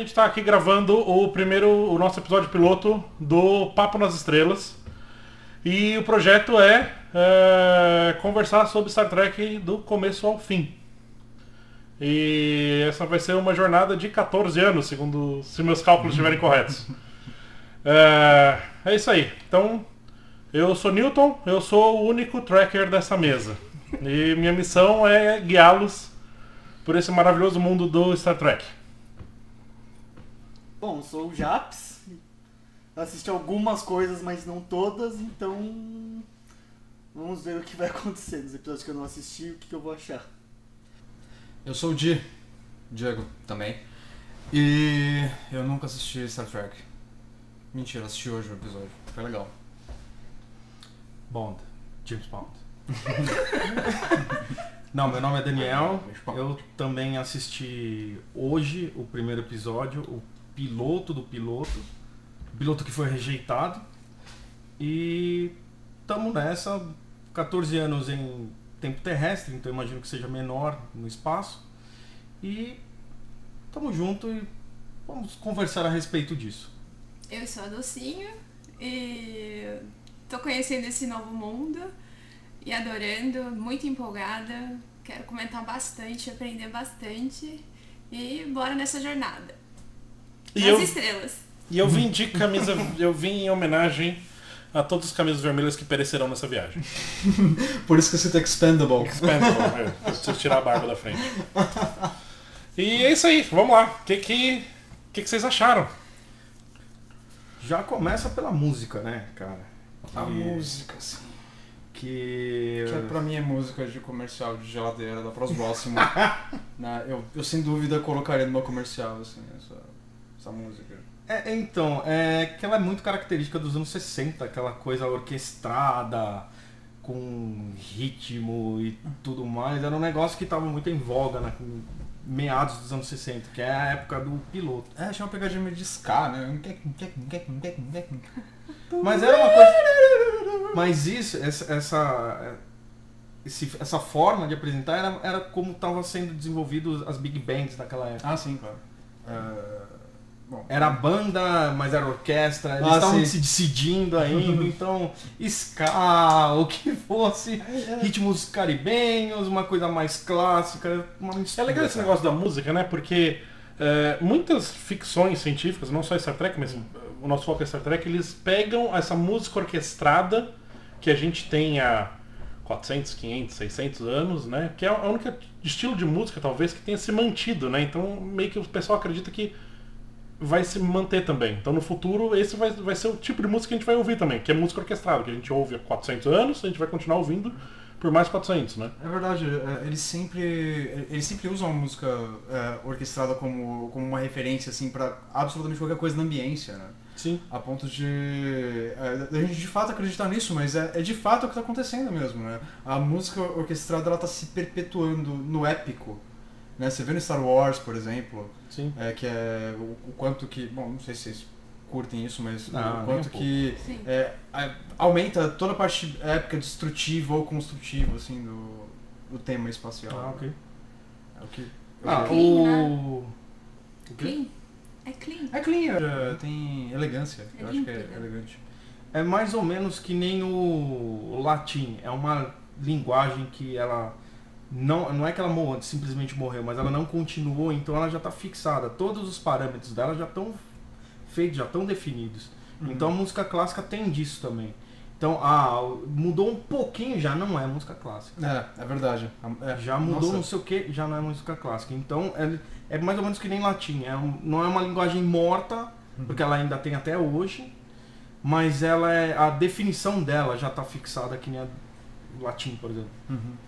gente está aqui gravando o nosso episódio piloto do Papo nas Estrelas. E o projeto é conversar sobre Star Trek do começo ao fim. E essa vai ser uma jornada de 14 anos, se meus cálculos estiverem corretos. É isso aí. Então, eu sou Newton, eu sou o único tracker dessa mesa. E minha missão é guiá-los por esse maravilhoso mundo do Star Trek. Bom, sou o Japs. Assisti algumas coisas, mas não todas, então vamos ver o que vai acontecer nos episódios que eu não assisti e o que eu vou achar. Eu sou o Diego também. E eu nunca assisti Star Trek. Mentira, assisti hoje o episódio. Foi legal. Bond. James Bond. Não, meu nome é Daniel. Eu também assisti hoje o primeiro episódio, o piloto do piloto. O piloto que foi rejeitado. E estamos nessa, 14 anos em tempo terrestre, então imagino que seja menor no espaço. E estamos juntos e vamos conversar a respeito disso. Eu sou a Docinho e tô conhecendo esse novo mundo e adorando, muito empolgada. Quero comentar bastante, aprender bastante e bora nessa jornada. Nas estrelas. E eu vim de camisa, eu vim em homenagem a todos os camisas vermelhas que perecerão nessa viagem. Por isso que você tá expendable. Eu preciso tirar a barba da frente. E é isso aí, vamos lá. O que vocês acharam? Já começa pela música, né, cara? A música, sim. Que pra mim é música de comercial de geladeira, dá para os próximos. Eu sem dúvida colocaria no meu comercial, assim, essa música. Então, que ela é muito característica dos anos 60, aquela coisa orquestrada, com ritmo e tudo mais. Era um negócio que estava muito em voga meados dos anos 60, que é a época do piloto. Tinha uma pegadinha meio de ska, né? Mas era uma coisa... Mas isso, essa forma de apresentar era como estavam sendo desenvolvidas as big bands naquela época. Ah, sim, claro. Era banda, mas era orquestra, eles estavam se decidindo ainda, então ska, o que fosse, ritmos caribenhos, uma coisa mais clássica, uma mistura. É legal esse negócio da música, né? Porque muitas ficções científicas, não só Star Trek, mas o nosso foco é Star Trek, eles pegam essa música orquestrada que a gente tem há 400, 500, 600 anos, né? Que é a única estilo de música, talvez, que tenha se mantido, né? Então, meio que o pessoal acredita que vai se manter também. Então, no futuro, esse vai ser o tipo de música que a gente vai ouvir também, que é música orquestrada, que a gente ouve há 400 anos, a gente vai continuar ouvindo por mais 400, né? É verdade, eles sempre usam a música orquestrada como uma referência, assim, para absolutamente qualquer coisa na ambiência, né? Sim. A ponto de a gente de fato acreditar nisso, mas é de fato o que está acontecendo mesmo, né? A música orquestrada, ela está se perpetuando no épico, né? Você vê no Star Wars, por exemplo, Sim. Que é o quanto que, bom, não sei se vocês curtem isso, mas o quanto que aumenta toda a parte épica, destrutiva ou construtiva, assim, do tema espacial. Ok. É o que... O quê? Clean. É clean. É clean, tem elegância, eu acho que é elegante. É mais ou menos que nem o latim, é uma linguagem que ela não é que ela simplesmente morreu, mas ela não continuou, então ela já está fixada. Todos os parâmetros dela já estão feitos, já estão definidos. Então a música clássica tem disso também. Então, mudou um pouquinho, já não é música clássica. É verdade. Já mudou não sei o que, já não é música clássica. Então é mais ou menos que nem latim. Não é uma linguagem morta, porque ela ainda tem até hoje, mas a definição dela já está fixada que nem a latim, por exemplo.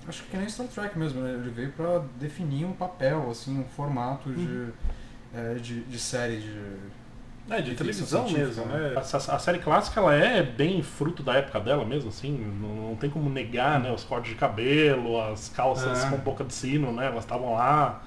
Acho que nem Star Trek mesmo, né? Ele veio para definir um papel, assim, um formato de série de televisão mesmo, né? A série clássica, ela é bem fruto da época dela mesmo, assim, não tem como negar, né? Os cortes de cabelo, as calças com boca de sino, né? Elas estavam lá.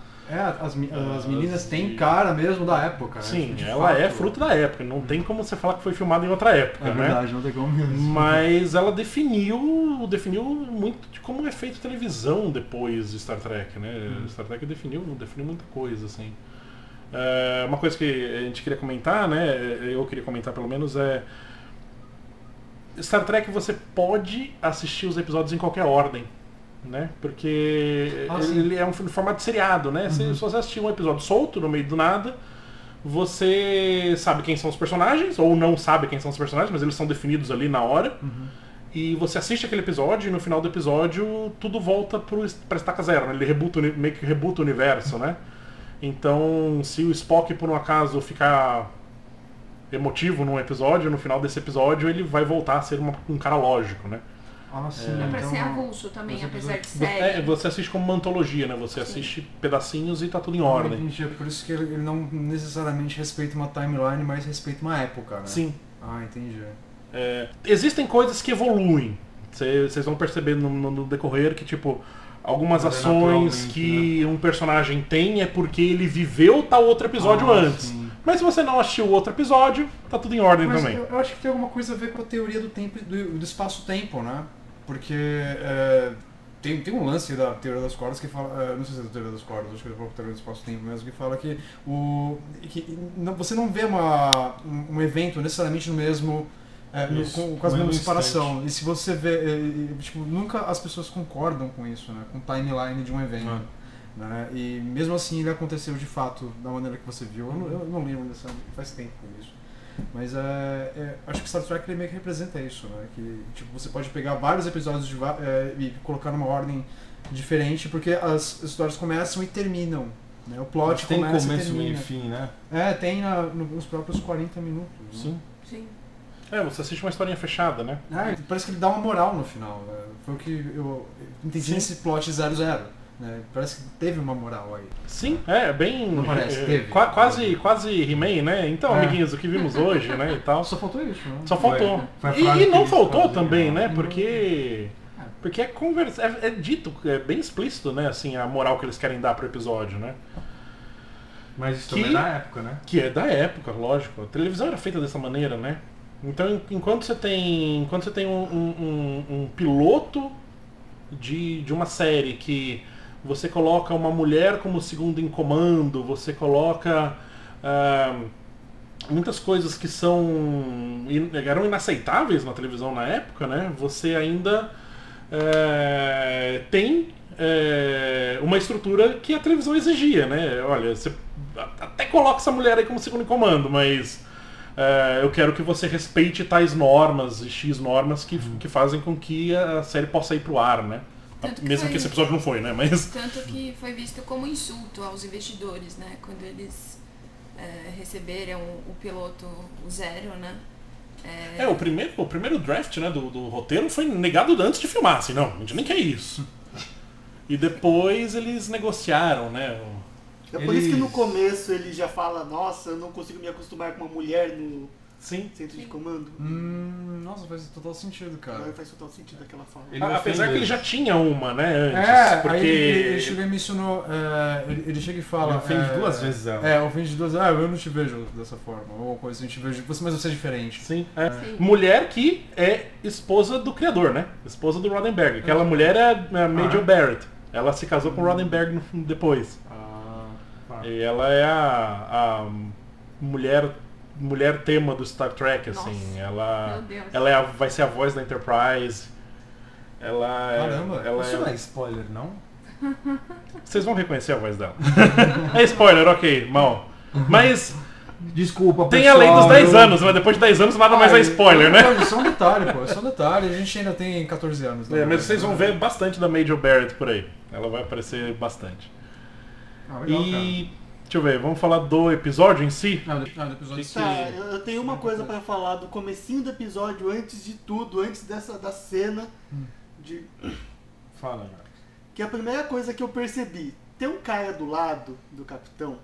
As meninas têm cara mesmo da época. Sim, ela é fruto da época, não tem como você falar que foi filmada em outra época, né? É verdade, não tem como mesmo. Mas ela definiu muito de como é feito televisão depois de Star Trek, né? Star Trek definiu muita coisa, assim. Uma coisa que a gente queria comentar, né? Eu queria comentar pelo menos Star Trek você pode assistir os episódios em qualquer ordem, né? Porque ele é um formato de seriado, né? Se você assistir um episódio solto no meio do nada, você sabe quem são os personagens, ou não sabe quem são os personagens, mas eles são definidos ali na hora. E você assiste aquele episódio e no final do episódio tudo volta pra estaca zero, né? Ele meio que rebuta o universo, né? Então, se o Spock por um acaso ficar emotivo num episódio, no final desse episódio ele vai voltar a ser um cara lógico, né? É pra ser avulso também, apesar de série. Você assiste como uma antologia, né? Você assiste pedacinhos e tá tudo em ordem. Entendi, por isso que ele não necessariamente respeita uma timeline, mas respeita uma época, né? Sim. Entendi. Existem coisas que evoluem. Vocês vão perceber no decorrer que, tipo, algumas ações que um personagem tem é porque ele viveu tal outro episódio antes. Sim. Mas se você não assistiu o outro episódio, tá tudo em ordem também. Eu acho que tem alguma coisa a ver com a teoria do tempo, do espaço-tempo, né? Porque tem um lance da teoria das cordas que fala, não sei se é da teoria das cordas, acho que é da teoria do espaço-tempo mesmo, que fala que você não vê um evento necessariamente no mesmo com as mesmas separação. E se você vê, tipo, nunca as pessoas concordam com isso, né? Com o timeline de um evento. Né? E mesmo assim ele aconteceu de fato da maneira que você viu. Eu não lembro dessa, faz tempo isso. Mas acho que Star Trek ele meio que representa isso, né? Que tipo, você pode pegar vários episódios e colocar numa ordem diferente, porque as histórias começam e terminam. Né? O plot tem começa começo, e termina. meio e fim, né? Tem nos próprios 40 minutos. Sim. Né? Sim. Você assiste uma historinha fechada, né? Parece que ele dá uma moral no final. Né? Foi o que eu entendi nesse plot 00. Né? Parece que teve uma moral aí. Sim, bem. Não parece, teve. Quase He-Man, né? Então, amiguinhos, o que vimos hoje, né? E tal. Só faltou isso, né? Só faltou. E não faltou também, né? Porque é dito, é bem explícito, né? Assim, a moral que eles querem dar pro episódio, né? Mas isso também é da época, né? Que é da época, lógico. A televisão era feita dessa maneira, né? Então, enquanto você tem um piloto de uma série que você coloca uma mulher como segundo em comando, você coloca muitas coisas que eram inaceitáveis na televisão na época, né? Você ainda tem uma estrutura que a televisão exigia, né? Olha, você até coloca essa mulher aí como segundo em comando, mas eu quero que você respeite tais normas e X normas que fazem com que a série possa ir pro ar, né? Mesmo que esse episódio não foi, né? Mas... Tanto que foi visto como insulto aos investidores, né? Quando eles receberam o piloto, o 0, né? O primeiro draft, né, do roteiro foi negado antes de filmar, assim, não, a gente nem quer isso. E depois eles negociaram, né? Por isso que no começo ele já fala, nossa, eu não consigo me acostumar com uma mulher no centro de comando. Nossa, faz total sentido, cara. Faz total sentido aquela fala. Apesar que ele já tinha uma, né, antes. Porque... aí ele chega e mencionou, ele chega e fala... Ele ofende duas vezes ela. Ofende duas vezes, eu não te vejo dessa forma, ou coisa assim, te vejo, mas você é diferente. Sim. Mulher que é esposa do criador, né? Esposa do Roddenberry. Aquela mulher é a Major Barrett. Ela se casou com o Roddenberry depois. E ela é a mulher tema do Star Trek, assim. Ela vai ser a voz da Enterprise. Caramba, isso não é spoiler, não? Vocês vão reconhecer a voz dela. É spoiler, ok, mal. Mas desculpa, tem a lei dos 10 anos, mas depois de 10 anos nada mais é spoiler, né? É só um detalhe, pô. É só um detalhe. A gente ainda tem 14 anos. Mas vocês vão ver bastante da Major Barrett por aí. Ela vai aparecer bastante. Legal, deixa eu ver, vamos falar do episódio em si? Do episódio em si. Eu tenho uma coisa pra falar do comecinho do episódio, antes de tudo, antes da cena de... Fala, Marcos. Que a primeira coisa que eu percebi, tem um cara do lado do capitão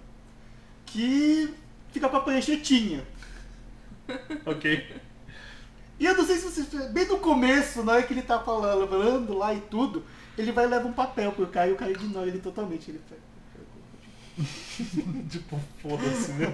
que fica com a pranchetinha. Ok. E eu não sei se vocês... Bem no começo, na hora que ele tá falando lá e tudo, ele vai levar um papel pro cara e o cara ignora ele totalmente. Ele fala... Tipo, foda-se, né?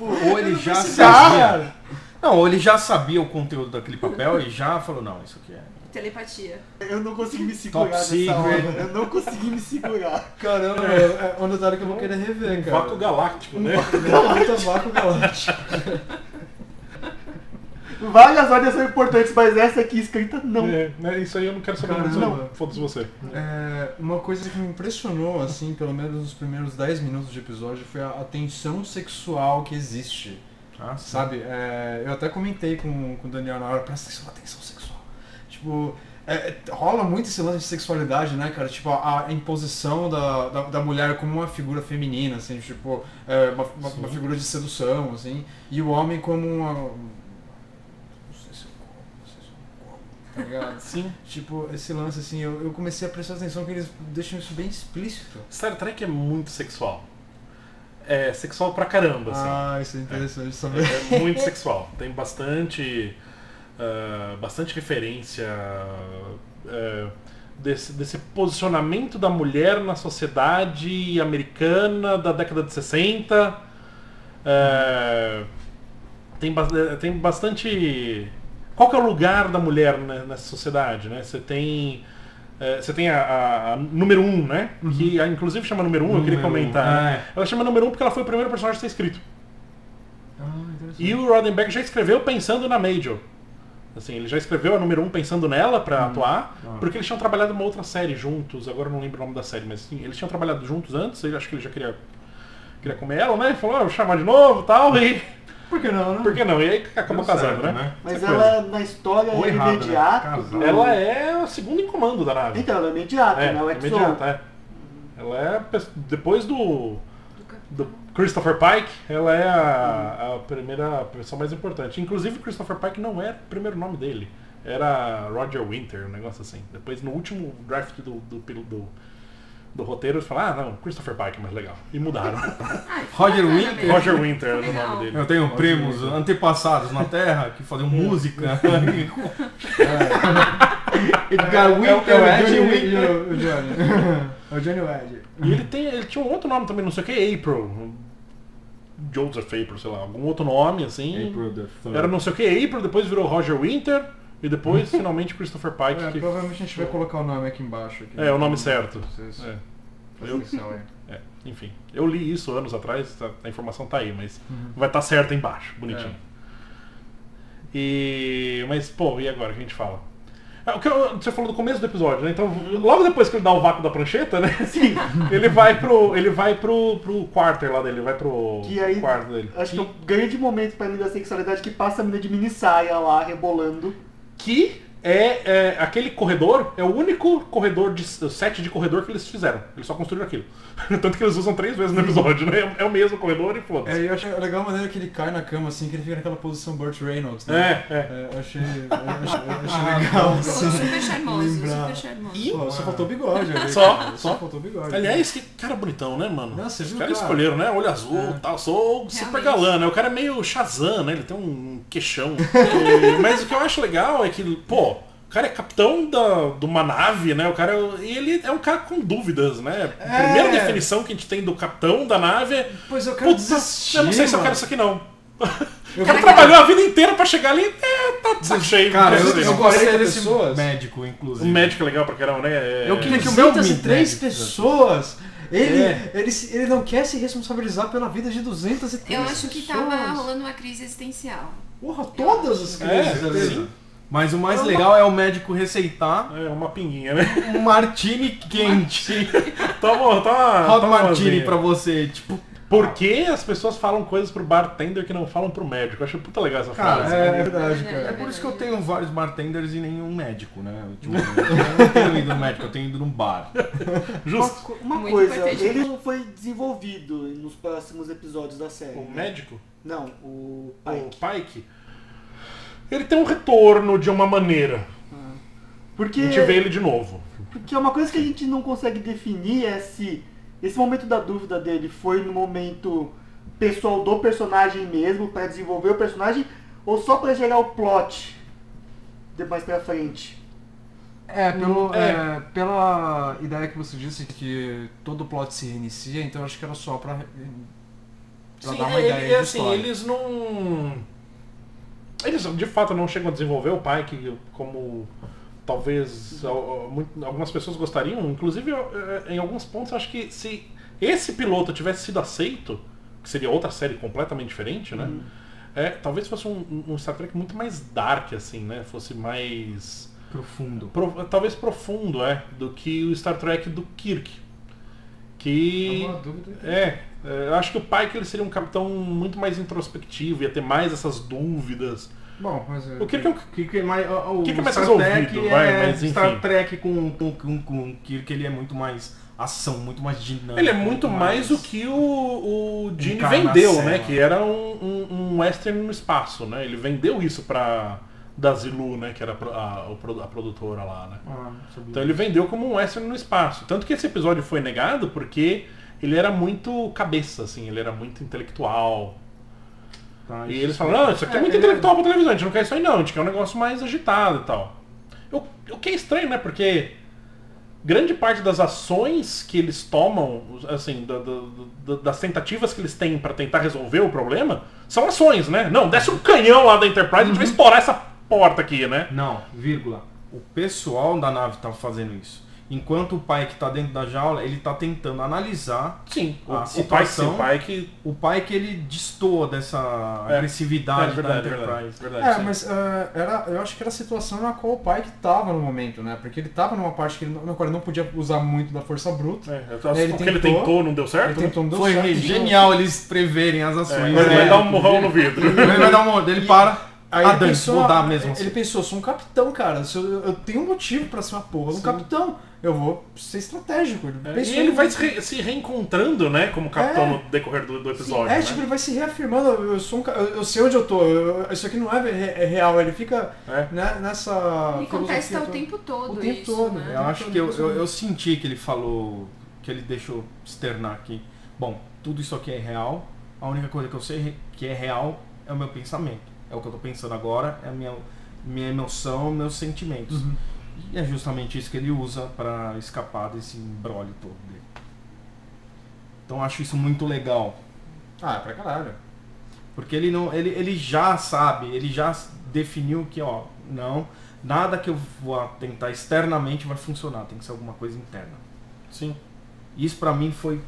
Ou ele já sabia. Não, ou ele já sabia o conteúdo daquele papel e já falou, não, isso aqui é. telepatia. Eu não consegui me segurar Top nessa secret. hora. Eu não consegui me segurar. Caramba, é um detalhe que eu vou querer rever, cara. Vácuo galáctico, né? Puta vácuo galáctico. Várias ordens são importantes, mas essa aqui escrita não. Né, isso aí eu não quero saber Caramba. não. Foda-se você. Uma coisa que me impressionou, assim, pelo menos nos primeiros 10 minutos de episódio, foi a tensão sexual que existe. Ah, sim. Sabe? Eu até comentei com o Daniel na hora, parece que isso é uma tensão sexual. Tipo, rola muito esse lance de sexualidade, né, cara? Tipo, a imposição da mulher como uma figura feminina, assim, tipo, uma figura de sedução, assim, e o homem como uma... Tá ligado? Sim. Tipo, esse lance assim, eu comecei a prestar atenção que eles deixam isso bem explícito. Star Trek é muito sexual. É sexual pra caramba, assim. Ah, isso é interessante saber. É muito sexual. Tem bastante referência desse posicionamento da mulher na sociedade americana da década de 60. Tem bastante... Qual que é o lugar da mulher nessa sociedade, né? Você tem a número 1, né? Uhum. Que inclusive chama número 1, eu queria comentar. Né? Ela chama número 1 porque ela foi o primeiro personagem a ser escrito. E o Roddenberry já escreveu pensando na Major. Assim, ele já escreveu a número 1 pensando nela pra atuar, porque eles tinham trabalhado uma outra série juntos, agora eu não lembro o nome da série, mas assim, eles tinham trabalhado juntos antes, eu acho que ele já queria comer ela, né? Ele falou, vou chamar de novo e tal, e... Por que não, né? Por que não? E aí acabou casando, certo, né? Mas ela, na história, é imediata. Né? Ela é a segunda em comando da nave. Então, ela é imediata, né? Ela é imediata, Ela é, depois do Christopher Pike, ela é a primeira pessoa mais importante. Inclusive, Christopher Pike não era o primeiro nome dele. Era Roger Winter, um negócio assim. Depois, no último draft do roteiro, eles falaram, não, Christopher Pike é mais legal. E mudaram. Roger Winter? Roger Winter era o nome dele. Eu tenho primos antepassados na Terra que faziam música. Edgar Winter, o Johnny. O Johnny Wedge. E ele tinha um outro nome também, não sei o que, April. Joseph April, sei lá, algum outro nome, assim. Era não sei o que, April, depois virou Roger Winter. E depois, finalmente, Christopher Pike. Provavelmente a gente vai colocar o nome aqui embaixo. Aqui, o nome certo. Vocês Enfim, eu li isso anos atrás, a informação tá aí, mas vai estar certo embaixo, bonitinho. Mas, pô, e agora que a gente fala? Você falou do começo do episódio, né? Então, logo depois que ele dá o vácuo da prancheta, né? Sim. ele vai pro quarter lá dele, ele vai pro quarto dele. Acho que é um grande momento pra mim da sexualidade que passa a menina de mini saia lá, rebolando. Que aquele corredor é o único corredor set de corredor que eles fizeram. Eles só construíram aquilo. Tanto que eles usam 3 vezes no episódio, né? É o mesmo corredor e foda-se. Eu achei legal a maneira que ele cai na cama, assim, que ele fica naquela posição Burt Reynolds, né? Eu achei legal, assim. Super charmoso. E só faltou bigode, ali. Só faltou bigode. Aliás, que cara bonitão, né, mano? Nossa, os caras escolheram, né? Olho azul e tal. Sou super galã, né? O cara é meio Shazam, né? Ele tem um queixão. Mas o que eu acho legal é que, pô, o cara é capitão de uma nave, né? Ele é um cara com dúvidas, né? A primeira definição que a gente tem do capitão da nave é... Pois eu quero desistir, eu não sei se eu quero isso aqui, não. O cara trabalhou a vida inteira pra chegar ali tá de saco cheio. Cara, eu gostei desse pessoas. Médico, inclusive. O médico é legal pra caramba, né? Eu queria que o meu 203 pessoas... Ele não quer se responsabilizar pela vida de 203 pessoas. Eu acho que tava rolando uma crise existencial. Porra, todas as crises ali. Sim. Mas o mais legal é o médico receitar uma pinguinha, né? um martini quente. Toma Hot martini pra você, tipo... Por que as pessoas falam coisas pro bartender que não falam pro médico? Eu acho puta legal essa frase. É verdade, cara. É por isso que eu tenho vários bartenders e nenhum médico, né? Eu não tenho ido no médico, eu tenho ido num bar. Justo. Uma Muito coisa, importante. ele não foi desenvolvido nos próximos episódios da série. O médico? Não, o Pike. O Pike? Ele tem um retorno de uma maneira. Porque, A gente vê ele de novo. porque uma coisa que a gente não consegue definir é se esse momento da dúvida dele foi no momento pessoal do personagem mesmo, pra desenvolver o personagem, ou só pra gerar o plot de mais pra frente. Pela ideia que você disse que todo o plot se reinicia, então eu acho que era só pra Sim, dar uma ideia de assim, história. eles não... Eles de fato não chegam a desenvolver o Pike como talvez algumas pessoas gostariam, inclusive em alguns pontos eu acho que se esse piloto tivesse sido aceito, que seria outra série completamente diferente, né? Talvez fosse um Star Trek muito mais dark, assim, né? Fosse mais... Profundo. Talvez profundo, do que o Star Trek do Kirk. Que... Uma dúvida. Eu acho que o Pike ele seria um capitão muito mais introspectivo, ia ter mais essas dúvidas. Bom, mas... O Kirk é um... Que é mais, o que é mais Star resolvido, Trek mas enfim. Star Trek com Kirk, ele é muito mais ação, muito mais dinâmico. Ele é muito mais o que o Gene Encarnação, vendeu, né? Que era um western no espaço, né? Ele vendeu isso pra Dazilu, né? Que era a produtora lá, né? Então ele vendeu como um western no espaço. Tanto que esse episódio foi negado porque ele era muito cabeça, assim. Ele era muito intelectual. Tá, E eles falaram, não, isso aqui é muito intelectual pra televisão, a gente não quer isso aí não, a gente quer um negócio mais agitado e tal. O que é estranho, né? Porque grande parte das ações que eles tomam, assim, das tentativas que eles têm pra tentar resolver o problema, são ações, né? Não, desce um canhão lá da Enterprise, a gente vai estourar essa porta aqui, né? Não, vírgula. O pessoal da nave tá fazendo isso. Enquanto o Pike tá dentro da jaula, ele tá tentando analisar a situação. O Pike ele destoa dessa agressividade da Enterprise. Verdade, mas eu acho que era a situação na qual o Pike tava no momento, né? Porque ele tava numa parte na qual ele não podia usar muito da força bruta. Ele tentou, não deu certo? Ele tentou, não deu Foi certo. genial eles preverem as ações. Ele vai dar um morrão no vidro. Ele vai dar um morrão, ele para. Aí ele pensou, vou dar mesmo assim. Ele pensou, sou um capitão, cara. Eu tenho um motivo pra ser uma porra de um capitão. Eu vou ser estratégico. E ele vai se reencontrando, né, como capitão no decorrer do episódio. Sim, tipo, ele vai se reafirmando. Eu sei onde eu tô. Isso aqui não é real. Ele fica nessa. Ele contesta o tempo todo. O tempo isso, todo. Né? Eu acho que eu senti que ele falou, que ele deixou externar aqui. Bom, tudo isso aqui é real. A única coisa que eu sei que é real é o meu pensamento. É o que eu tô pensando agora, é a minha emoção, meus sentimentos. E é justamente isso que ele usa para escapar desse imbróglio todo dele. Então eu acho isso muito legal. Ah, é pra caralho. Porque ele já sabe, ele já definiu que, não, nada que eu vou tentar externamente vai funcionar, tem que ser alguma coisa interna. Sim. Isso pra mim foi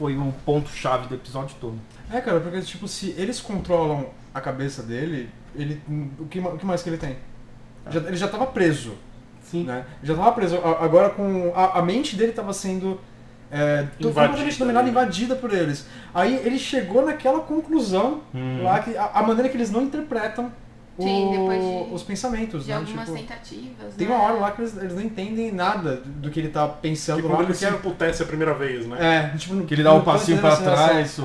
o ponto-chave do episódio todo. Cara, porque tipo, se eles controlam a cabeça dele, o que mais que ele tem? Ele já tava preso. Sim. Né? Já tava preso. Agora com a mente dele tava sendo completamente dominada, invadida por eles. Aí ele chegou naquela conclusão lá que a maneira que eles não interpretam os pensamentos. De algumas tentativas. Tem uma hora lá que eles não entendem nada do que ele tá pensando lá. Quando ele se emputece a primeira vez, né? Tipo, que ele dá um passinho pra trás.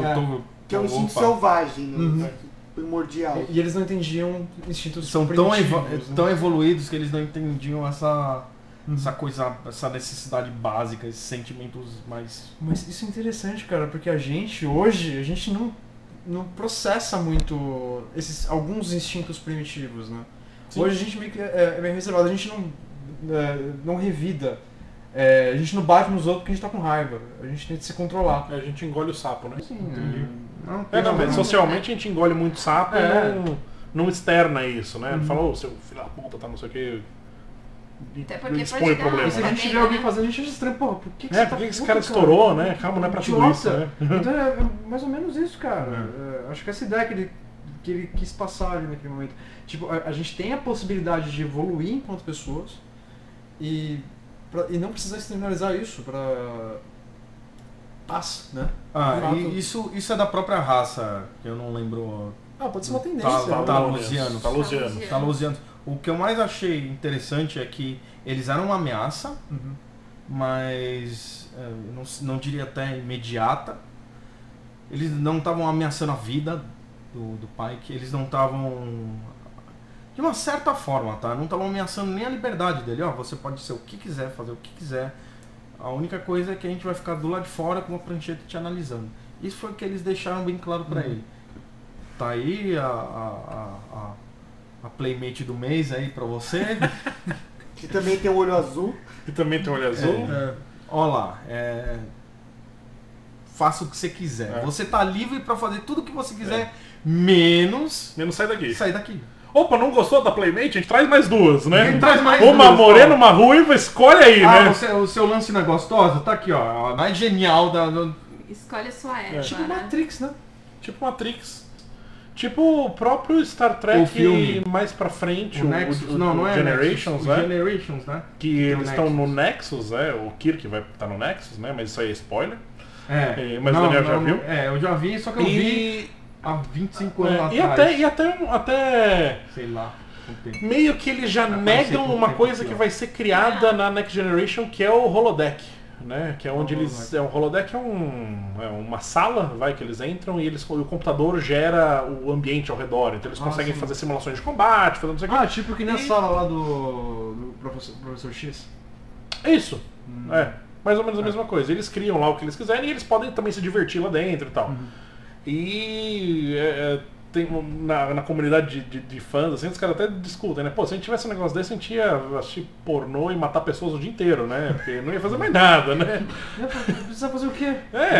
Que é um instinto selvagem, né? Primordial. E eles não entendiam instintos são tão evoluídos que eles não entendiam essa coisa, essa necessidade básica, esses sentimentos mais... Mas isso é interessante, cara, porque hoje, a gente não processa muito alguns instintos primitivos, né? Sim. Hoje a gente meio que é bem reservado, a gente não revida. A gente não bate nos outros porque a gente tá com raiva. A gente tem que se controlar. A gente engole o sapo, né? Sim, mas socialmente a gente engole muito sapo e não externa isso, né? Não fala, seu filho da puta, tá não sei o que. Até porque expõe o problema. E se a gente vê alguém fazendo, a gente acha estranho, porra, por que você tá por que esse cara estourou, né? Calma, não é pra tudo isso, né? Então é mais ou menos isso, cara. Acho que essa ideia que ele quis passar ali naquele momento. Tipo, a gente tem a possibilidade de evoluir enquanto pessoas e não precisar externalizar isso pra paz, né? E isso é da própria raça, que eu não lembro. Pode ser uma tendência. Talusianos. O que eu mais achei interessante é que eles eram uma ameaça, mas não diria até imediata. Eles não estavam ameaçando a vida do Pike, eles não estavam... De uma certa forma, tá? Não estavam ameaçando nem a liberdade dele. Você pode ser o que quiser, fazer o que quiser. A única coisa é que a gente vai ficar do lado de fora com uma prancheta te analisando. Isso foi o que eles deixaram bem claro pra ele. Tá aí a Playmate do mês aí pra você. Que também tem um olho azul. Olha lá, faça o que você quiser. Você tá livre pra fazer tudo o que você quiser, menos sair daqui. Opa, não gostou da Playmate? A gente traz mais duas, né? A gente traz mais uma duas, morena, uma ruiva, escolhe aí, né? O seu lance não é gostosa? Tá aqui, ó. A mais genial do... Escolhe a sua erva, Tipo né? Matrix, né? Tipo Matrix. Tipo o próprio Star Trek O filme. mais pra frente, O Nexus. Não é Generations, Nexus, né? o Generations, né? Que eles estão Nexus. no Nexus, o Kirk vai estar no Nexus, né? Mas isso aí é spoiler. É. Mas o Daniel já viu? Eu já vi, só que eu vi há 25 anos atrás. E até Sei lá. um tempo. meio que eles já Vai negam ser uma tempo coisa aqui, que ó. vai ser criada na Next Generation, que é o holodeck. Né? Que é onde eles. O holodeck é uma sala, que eles entram e o computador gera o ambiente ao redor. Então eles conseguem sim. fazer simulações de combate, fazer não sei o que. Tipo que na sala lá do professor X. Isso. Mais ou menos a mesma coisa. Eles criam lá o que eles quiserem e eles podem também se divertir lá dentro e tal. E tem na comunidade de fãs, assim, os caras até discutem, né? Pô, se a gente tivesse um negócio desse, a gente ia assistir pornô e matar pessoas o dia inteiro, né? Porque não ia fazer mais nada, né? Precisa fazer o quê?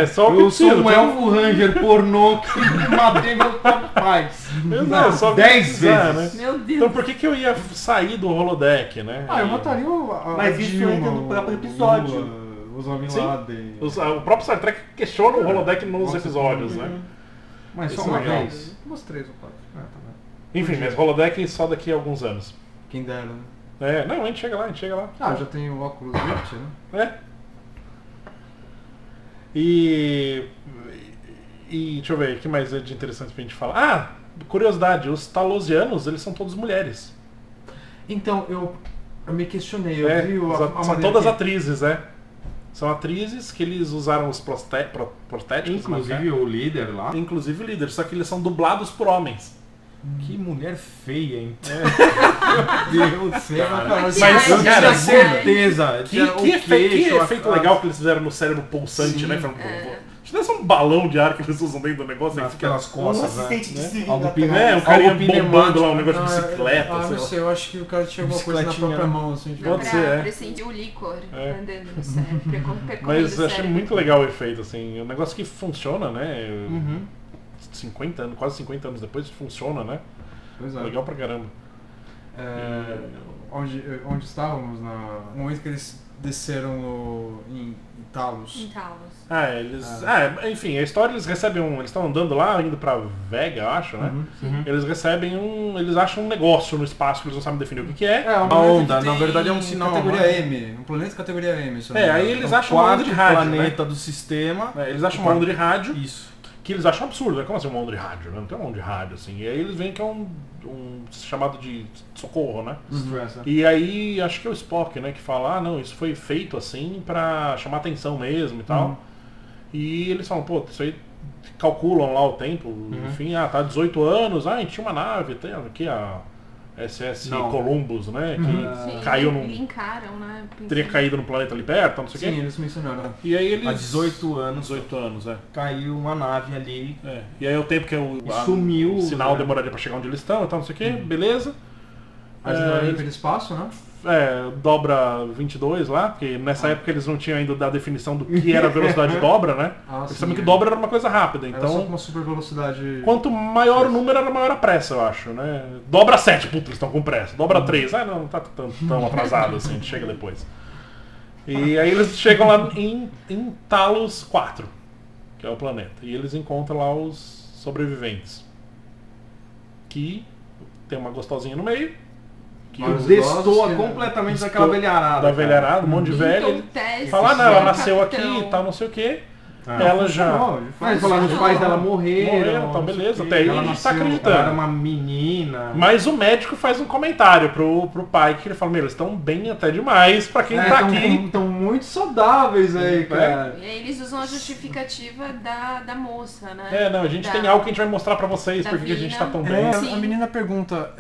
Só o que Eu sou precisa, um elfo ranger pornô que matei meus pais. Não, só o que 10 precisar, vezes. né? Meu Deus. Então por que eu ia sair do holodeck, né? Eu mataria a Mas isso Dilma, entra no próprio episódio. o Lula, Osama Bin Sim. Laden. O próprio Star Trek questiona o holodeck nos Nossa, episódios, né? Mas só Isso uma é legal. vez. Umas 3 ou 4. Ah, tá bem. Enfim, mas holodeck só daqui a alguns anos. Quem dera, né? Não, a gente chega lá. Eu já tenho o óculos Rift, né? E deixa eu ver, o que mais é de interessante pra gente falar? Curiosidade, os talosianos, eles são todos mulheres. Então, eu me questionei, eu vi a são maneira todas que- atrizes, São atrizes que eles usaram os prostéticos. Inclusive o líder lá. Inclusive o líder, só que eles são dublados por homens. Que mulher feia, hein? Meu Deus, cara. Mas, Maquiagem, cara, né? certeza. Que efeito legal que eles fizeram no cérebro pulsante, Sim. né? Se tivesse um balão de ar que eles usam dentro do negócio, aí fica... Aquelas Um costas, né? assistente de cilindro Algo atrás. Um cara ia Algo bombando pneumático. lá, um negócio de bicicleta, não sei lá. sei, eu acho que o cara tinha alguma coisa na Bicicletinha, própria né? mão, assim. Tipo, Pode ser, Pra acendia o líquor andando no cérebro, percorrendo Mas o eu achei cérebro. muito legal o efeito, assim. Um negócio que funciona, né? Uhum. 50 anos, quase 50 anos depois funciona, né? Pois é. Legal pra caramba. Onde estávamos? No momento que eles desceram em Talos. Em Talos. Enfim, a história eles recebem eles estão andando lá, indo pra Vega, eu acho, né? Eles recebem eles acham um negócio no espaço que eles não sabem definir o que é. Uma Uma onda, na verdade é um sinal. Categoria M, um planeta categoria M. se eu não me Aí engano. eles acham uma onda de rádio, né? planeta do sistema. Eles acham uma onda de rádio, Isso. que eles acham absurdo, né? Como assim uma onda de rádio? Né? Não tem uma onda de rádio, assim. E aí eles veem que é um chamado de socorro, né? Stress, né? E aí, acho que é o Spock, né, que fala, não, isso foi feito assim pra chamar atenção mesmo e tal. E eles falam, pô, isso aí calculam lá o tempo, enfim, tá 18 anos, a gente tinha uma nave, tem aqui a SS Não. Columbus, né, que Sim, caiu num... linkaram, né? teria caído no planeta ali perto, não sei o Sim, quê. eles mencionaram. E aí eles... Há 18 anos 18 anos, caiu uma nave ali. E aí é o tempo que Sumiu, o sinal né? demoraria pra chegar onde eles estão e tal, não sei o quê, beleza. Mas não era pelo espaço, né? Dobra 22 lá, porque nessa época eles não tinham ainda dado a definição do que era a velocidade de dobra, né? Eles sim, sabiam que dobra era uma coisa rápida, Era só com então uma super velocidade. quanto maior o número era maior a pressa, eu acho, né? Dobra 7, puta, eles estão com pressa. Dobra 3, não tá tão atrasado assim, a gente chega depois. E aí eles chegam lá em Talos 4, que é o planeta, e eles encontram lá os sobreviventes. Que tem uma gostosinha no meio, que Mas Destoa idosos, completamente Destoa daquela velharada. da velharada, um monte de velho. Então, Ele teste, fala, não, ela seu nasceu aqui capitão. e tal, não sei o quê. Ah, Ela já... Mas falaram que os pais dela morreram. Morreram, então não sei beleza, o quê. até aí Ela a gente tá nasceu, acreditando. ela era uma menina. Mas o médico faz um comentário pro pai que ele fala, eles estão bem até demais pra quem tá aqui. Estão muito saudáveis aí, cara. E aí eles usam a justificativa da moça, né? Não, a gente Da- tem algo que a gente vai mostrar pra vocês, da porque a gente tá tão bem. Vina. A Sim. menina pergunta,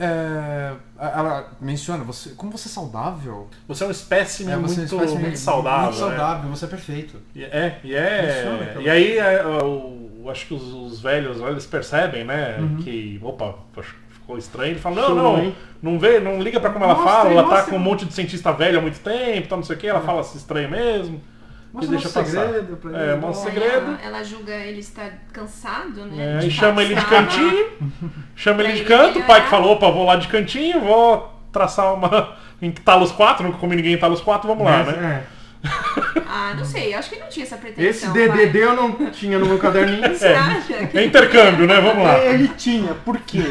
ela menciona, como você é saudável? Você é um espécime Você é um muito, espécime muito saudável. Muito saudável, você é perfeito. E aí, acho que os velhos lá, eles percebem, né, que, opa, ficou estranho. Ele fala, não liga pra como ela fala, ela tá com um monte de cientista velho há muito tempo, tá, não sei o que, ela fala assim, estranho mesmo. e deixa passar. Mostra o segredo. Ela julga ele estar cansado, né? E chama ele de cantinho. Chama ele de canto. O pai que falou, opa, vou lá de cantinho, vou traçar uma... em Talos 4, nunca comi ninguém em Talos 4, vamos lá, né? Não sei, acho que não tinha essa pretensão. Esse DDD eu não tinha no meu caderninho. É intercâmbio, né? Vamos lá. Ele tinha, por quê?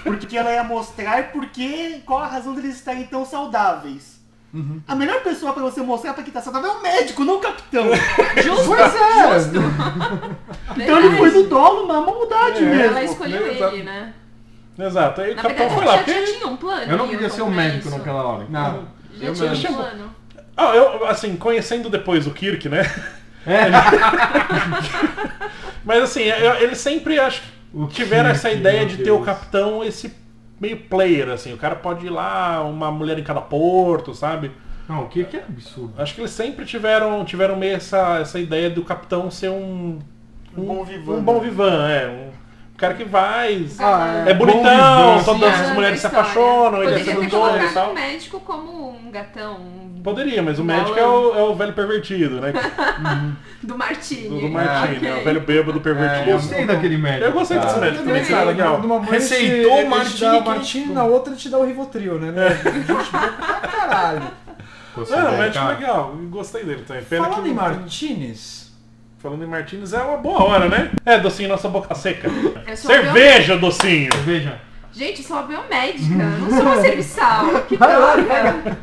Porque ela ia mostrar qual a razão deles estarem tão saudáveis. A melhor pessoa pra você mostrar pra quem tá saudável é o médico, não o capitão. Justo. Então ele foi do dolo na maldade mesmo. Ela escolheu ele, né? Exato, aí o Na capitão verdade, foi lá. já tinha um plano. Eu não queria ser um médico naquela hora. Não. Já tinha um plano. Eu, assim, conhecendo depois o Kirk, né? Mas assim, eles sempre acho que tiveram essa ideia de ter o capitão, esse meio player, assim. O cara pode ir lá, uma mulher em cada porto, sabe? Não, o Kirk é absurdo. Acho que eles sempre tiveram meio essa ideia do capitão ser um bom vivan. Um bom vivan, um cara que vai, é bonitão, vivan, todas as mulheres se apaixonam, ele é sedutor e tal. O médico como um gatão. Poderia, mas o médico é o velho pervertido, né? Do Martini. Do Martini, né? O velho bêbado pervertido. Eu gostei daquele médico. Eu gostei desse médico também, cara, legal. Receitou o Martini. O Martini, na outra ele te dá o Rivotril, né? Gente boa pra caralho. O médico legal, gostei dele também. Falando em Martinis... Falando em Martins, é uma boa hora, né? Docinho, nossa boca seca. Cerveja, docinho! Cerveja. Gente, sou uma biomédica, não sou uma serviçal. Que droga!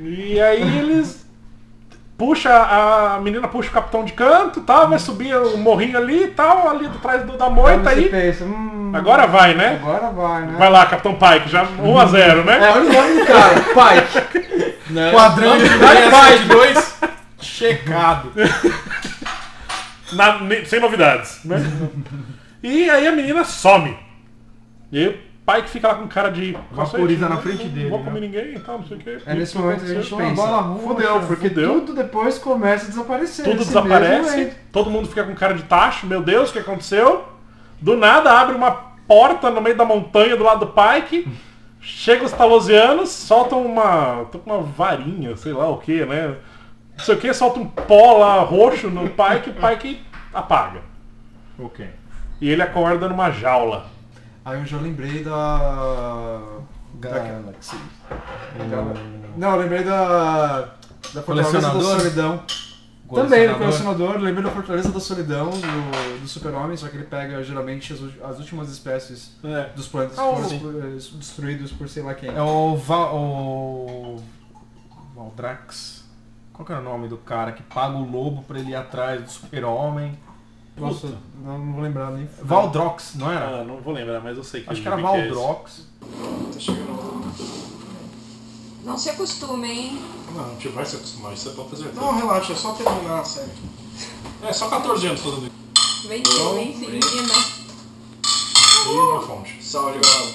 E aí eles... A menina puxa o capitão de canto, tal, vai subir o morrinho ali e tal, ali atrás da moita aí. Pensa, agora vai, né? Agora vai, né? Vai lá, Capitão Pike, já 1-0, né? Olha o nome do cara, Pike. Quadrante de Pike 2. Checado. Sem novidades, né? E aí a menina some. E aí o pai que fica lá com cara de... Vaporiza na frente dele. Não vou comer ninguém e tal, não sei o que. É nesse momento que a gente pensa. Fudeu, porque tudo depois começa a desaparecer. Tudo desaparece, todo mundo fica com cara de tacho. Meu Deus, o que aconteceu? Do nada abre uma porta no meio da montanha do lado do Pike. Chega os talosianos, soltam uma varinha, sei lá o que, né? Não sei o que, solta um pó lá roxo no Pike e o Pike apaga. Ok. E ele acorda numa jaula. Aí eu já lembrei da... Galaxy. Não, eu lembrei da Fortaleza da Solidão. Também, do Colecionador. Lembrei da Fortaleza da Solidão, do Super-Homem, só que ele pega geralmente as últimas espécies dos planetas que foram destruídos por sei lá quem. É o Valdrax. Qual que era o nome do cara que paga o lobo pra ele ir atrás do Super-Homem? Nossa, não vou lembrar nem. Valdrox, não era? Não vou lembrar, mas eu sei que acho que era Valdrox. Tá chegando. Não se acostume, hein? Não, a gente vai se acostumar, isso é pra fazer. Não, relaxa, é só terminar a série. É, só 14 anos fazendo isso. Vem sim, menina. E na fonte. Salve, galera.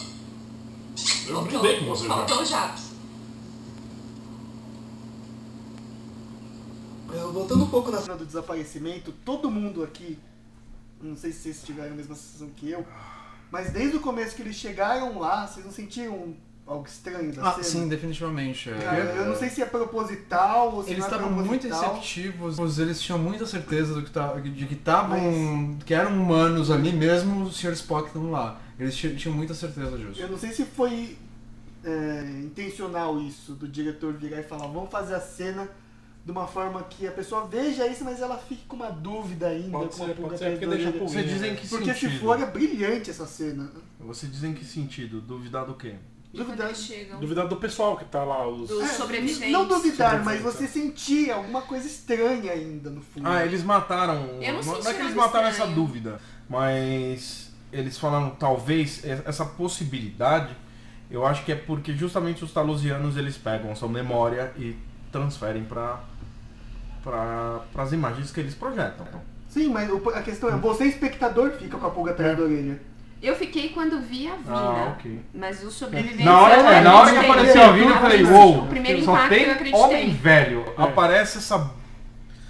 Eu brindei com você já. Faltou o Japs. Voltando um pouco na cena do desaparecimento, todo mundo aqui, não sei se vocês tiveram a mesma sensação que eu, mas desde o começo que eles chegaram lá, vocês não sentiram algo estranho da cena? Sim, definitivamente. Eu não sei se é proposital ou se eles não é estavam muito proposital. receptivos, eles tinham muita certeza de que estavam, que eram humanos ali, mesmo o Sr. Spock estando lá. Eles tinham muita certeza disso. Eu não sei se foi intencional isso, do diretor virar e falar, vamos fazer a cena de uma forma que a pessoa veja isso, mas ela fique com uma dúvida ainda, Pode com ser, uma pulga pode ser, atrás porque da deixa orelha. Você diz em que Porque sentido? se for, é brilhante essa cena. Você diz em que sentido? Duvidar do quê? Duvidar, Duvidar do pessoal que tá lá, os... Dos sobreviventes. não duvidar, mas você sentir alguma coisa estranha ainda no fundo. Eles mataram... Eu não senti é que eles nada mataram estranho. essa dúvida, mas eles falaram talvez essa possibilidade, eu acho que é porque justamente os talosianos eles pegam sua memória e transferem para as imagens que eles projetam. Sim, mas a questão é, você espectador fica com a pulga atrás da orelha. Eu fiquei quando vi a Vina, ok. mas os sobreviventes... Na hora que acreditei. apareceu a Vina, eu falei, uou, O primeiro só impacto eu tem acreditei. homem velho. Aparece essa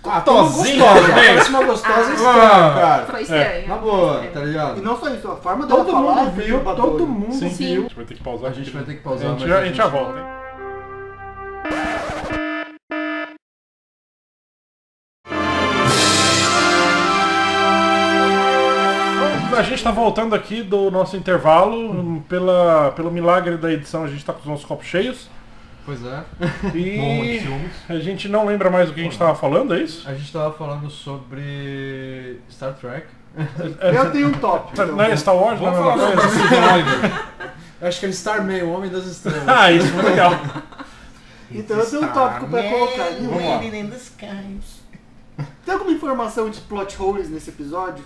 Tem uma gostosinha, gostosa, né? parece uma gostosa estranha, cara. Foi estranho. Na boa, Foi tá estranho. E ligado? não só isso, a forma dela Todo falar mundo é viu, perturbadora. todo mundo Sim. viu. A gente vai ter que pausar. A gente vai ter que pausar, A gente mas já volta, hein? A gente tá voltando aqui do nosso intervalo. Pelo milagre da edição, a gente tá com os nossos copos cheios. Pois é. E a gente não lembra mais o que a gente tava falando, é isso? A gente tava falando sobre Star Trek. Eu tenho um tópico. Não é Star Wars? Vamos não é falar uma sobre coisa? Eu acho que é Starman, o Homem das Estrelas. Ah, isso foi legal. Então eu tenho um tópico pra colocar. Vamos lá. Tem alguma informação de plot holes nesse episódio?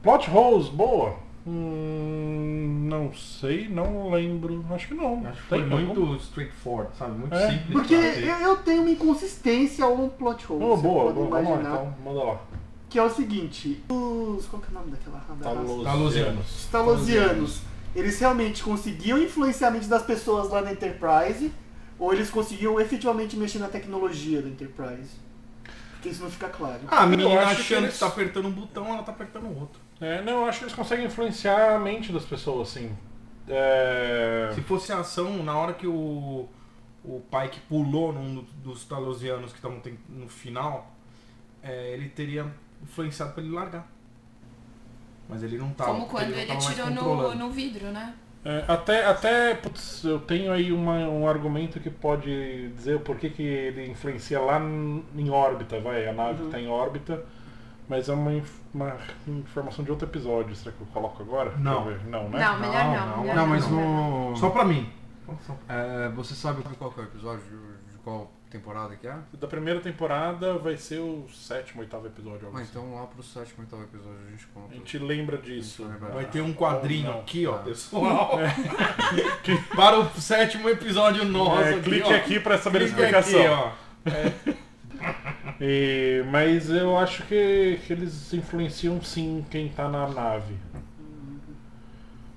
Plot holes, boa. Não sei, não lembro. Acho que não. Acho que foi Tem muito algum? straightforward, sabe? Muito É. simples. Porque pra ter. eu tenho uma inconsistência ou um plot hole. Oh, você boa, pode boa. Vamos lá, imaginar. então. Manda lá. Que é o seguinte, qual que é o nome daquela raça? Talusianos. Os Talosianos, eles realmente conseguiam influenciar a mente das pessoas lá na Enterprise, ou eles conseguiam efetivamente mexer na tecnologia da Enterprise? Porque isso não fica claro. Ah, a menina Eu acho que achando que, eles- tá apertando um botão, ela tá apertando o outro. Não, eu acho que eles conseguem influenciar a mente das pessoas, assim. Se fosse a ação, na hora que o Pike pulou num dos Talosianos que estavam no final, ele teria influenciado pra ele largar. Mas ele não tava. Como quando não ele tava mais atirou controlando. no vidro, né? Putz, eu tenho aí um argumento que pode dizer o porquê que ele influencia lá em órbita, a nave está em órbita, mas é uma informação de outro episódio. Será que eu coloco agora? Não. Deixa eu ver. Não, né? Não, melhor não. melhor Não, mas não. no... Só pra mim. você sabe qual que é o episódio? De qual temporada que é? Da primeira temporada vai ser o 7º, 8º episódio. Algo assim. Então lá pro 7º, 8º episódio a gente conta. A gente lembra disso. Vai ter um quadrinho Não. aqui, ó, pessoal. Para o 7º episódio nosso. Clique aqui para saber a Clique explicação. aqui, ó. Mas eu acho que eles influenciam sim quem tá na nave.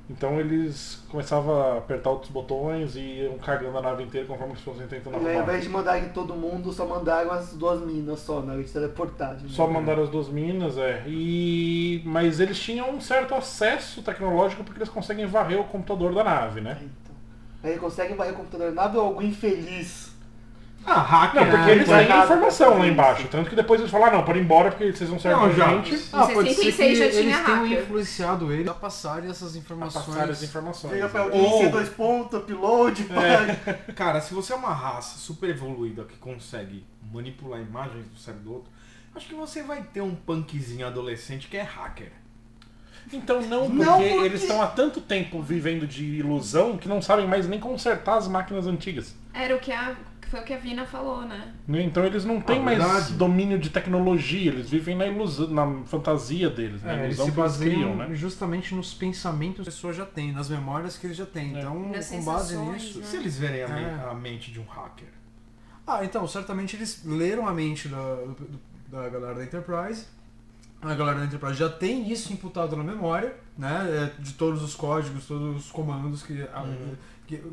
Então eles começavam a apertar outros botões e iam cagando a nave inteira conforme eles fossem tentando E ao arrumar. invés de mandarem todo mundo, só mandaram as duas minas só, na hora de teleportar. Só mandaram as duas minas, mas eles tinham um certo acesso tecnológico porque eles conseguem varrer o computador da nave, né? Então. Aí conseguem varrer o computador da nave ou algum infeliz? Ah, hacker. Não, porque eles foi têm errado informação pra lá fazer embaixo. isso. Tanto que depois eles falaram, não, pode ir embora porque vocês vão servir Não, pra já. gente. Em pode ser que 66 já tinha eles tenham hacker. influenciado ele a passarem essas A informações. passar as informações. Liga pra né? alguém, Ou- C2 upload, pai. Cara, se você é uma raça super evoluída que consegue manipular imagens do cérebro do outro, acho que você vai ter um punkzinho adolescente que é hacker. Então não, Não, porque porque- eles estão há tanto tempo vivendo de ilusão que não sabem mais nem consertar as máquinas antigas. Era foi o que a Vina falou, né? Então eles não têm mais verdade. domínio de tecnologia, eles vivem na ilusão, na fantasia deles, na Eles ilusão se que eles baseiam criam, né? justamente nos pensamentos que a pessoa já tem, nas memórias que ele já tem. Então, Nas com base sensações, nisso... né? E se eles verem É. a mente de um hacker? Então, certamente eles leram a mente da galera da Enterprise. A galera da Enterprise já tem isso imputado na memória, né? De todos os códigos, todos os comandos,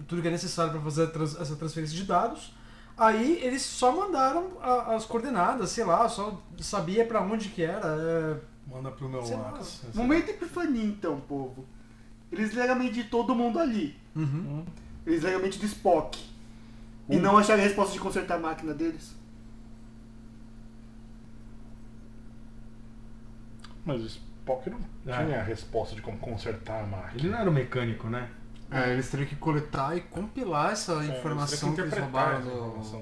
tudo que é necessário para fazer essa transferência de dados. Aí eles só mandaram as coordenadas, sei lá, só sabia para onde que era. Manda pro meu Sei lá. WhatsApp. Momento epifania, então, povo. Eles leram a mente de todo mundo ali. Uhum. Eles leram a mente do Spock. E não acharam a resposta de consertar a máquina deles. Mas o Spock não É. tinha a resposta de como consertar a máquina. Ele não era o mecânico, né? Eles teriam que coletar e compilar essa informação que eles roubaram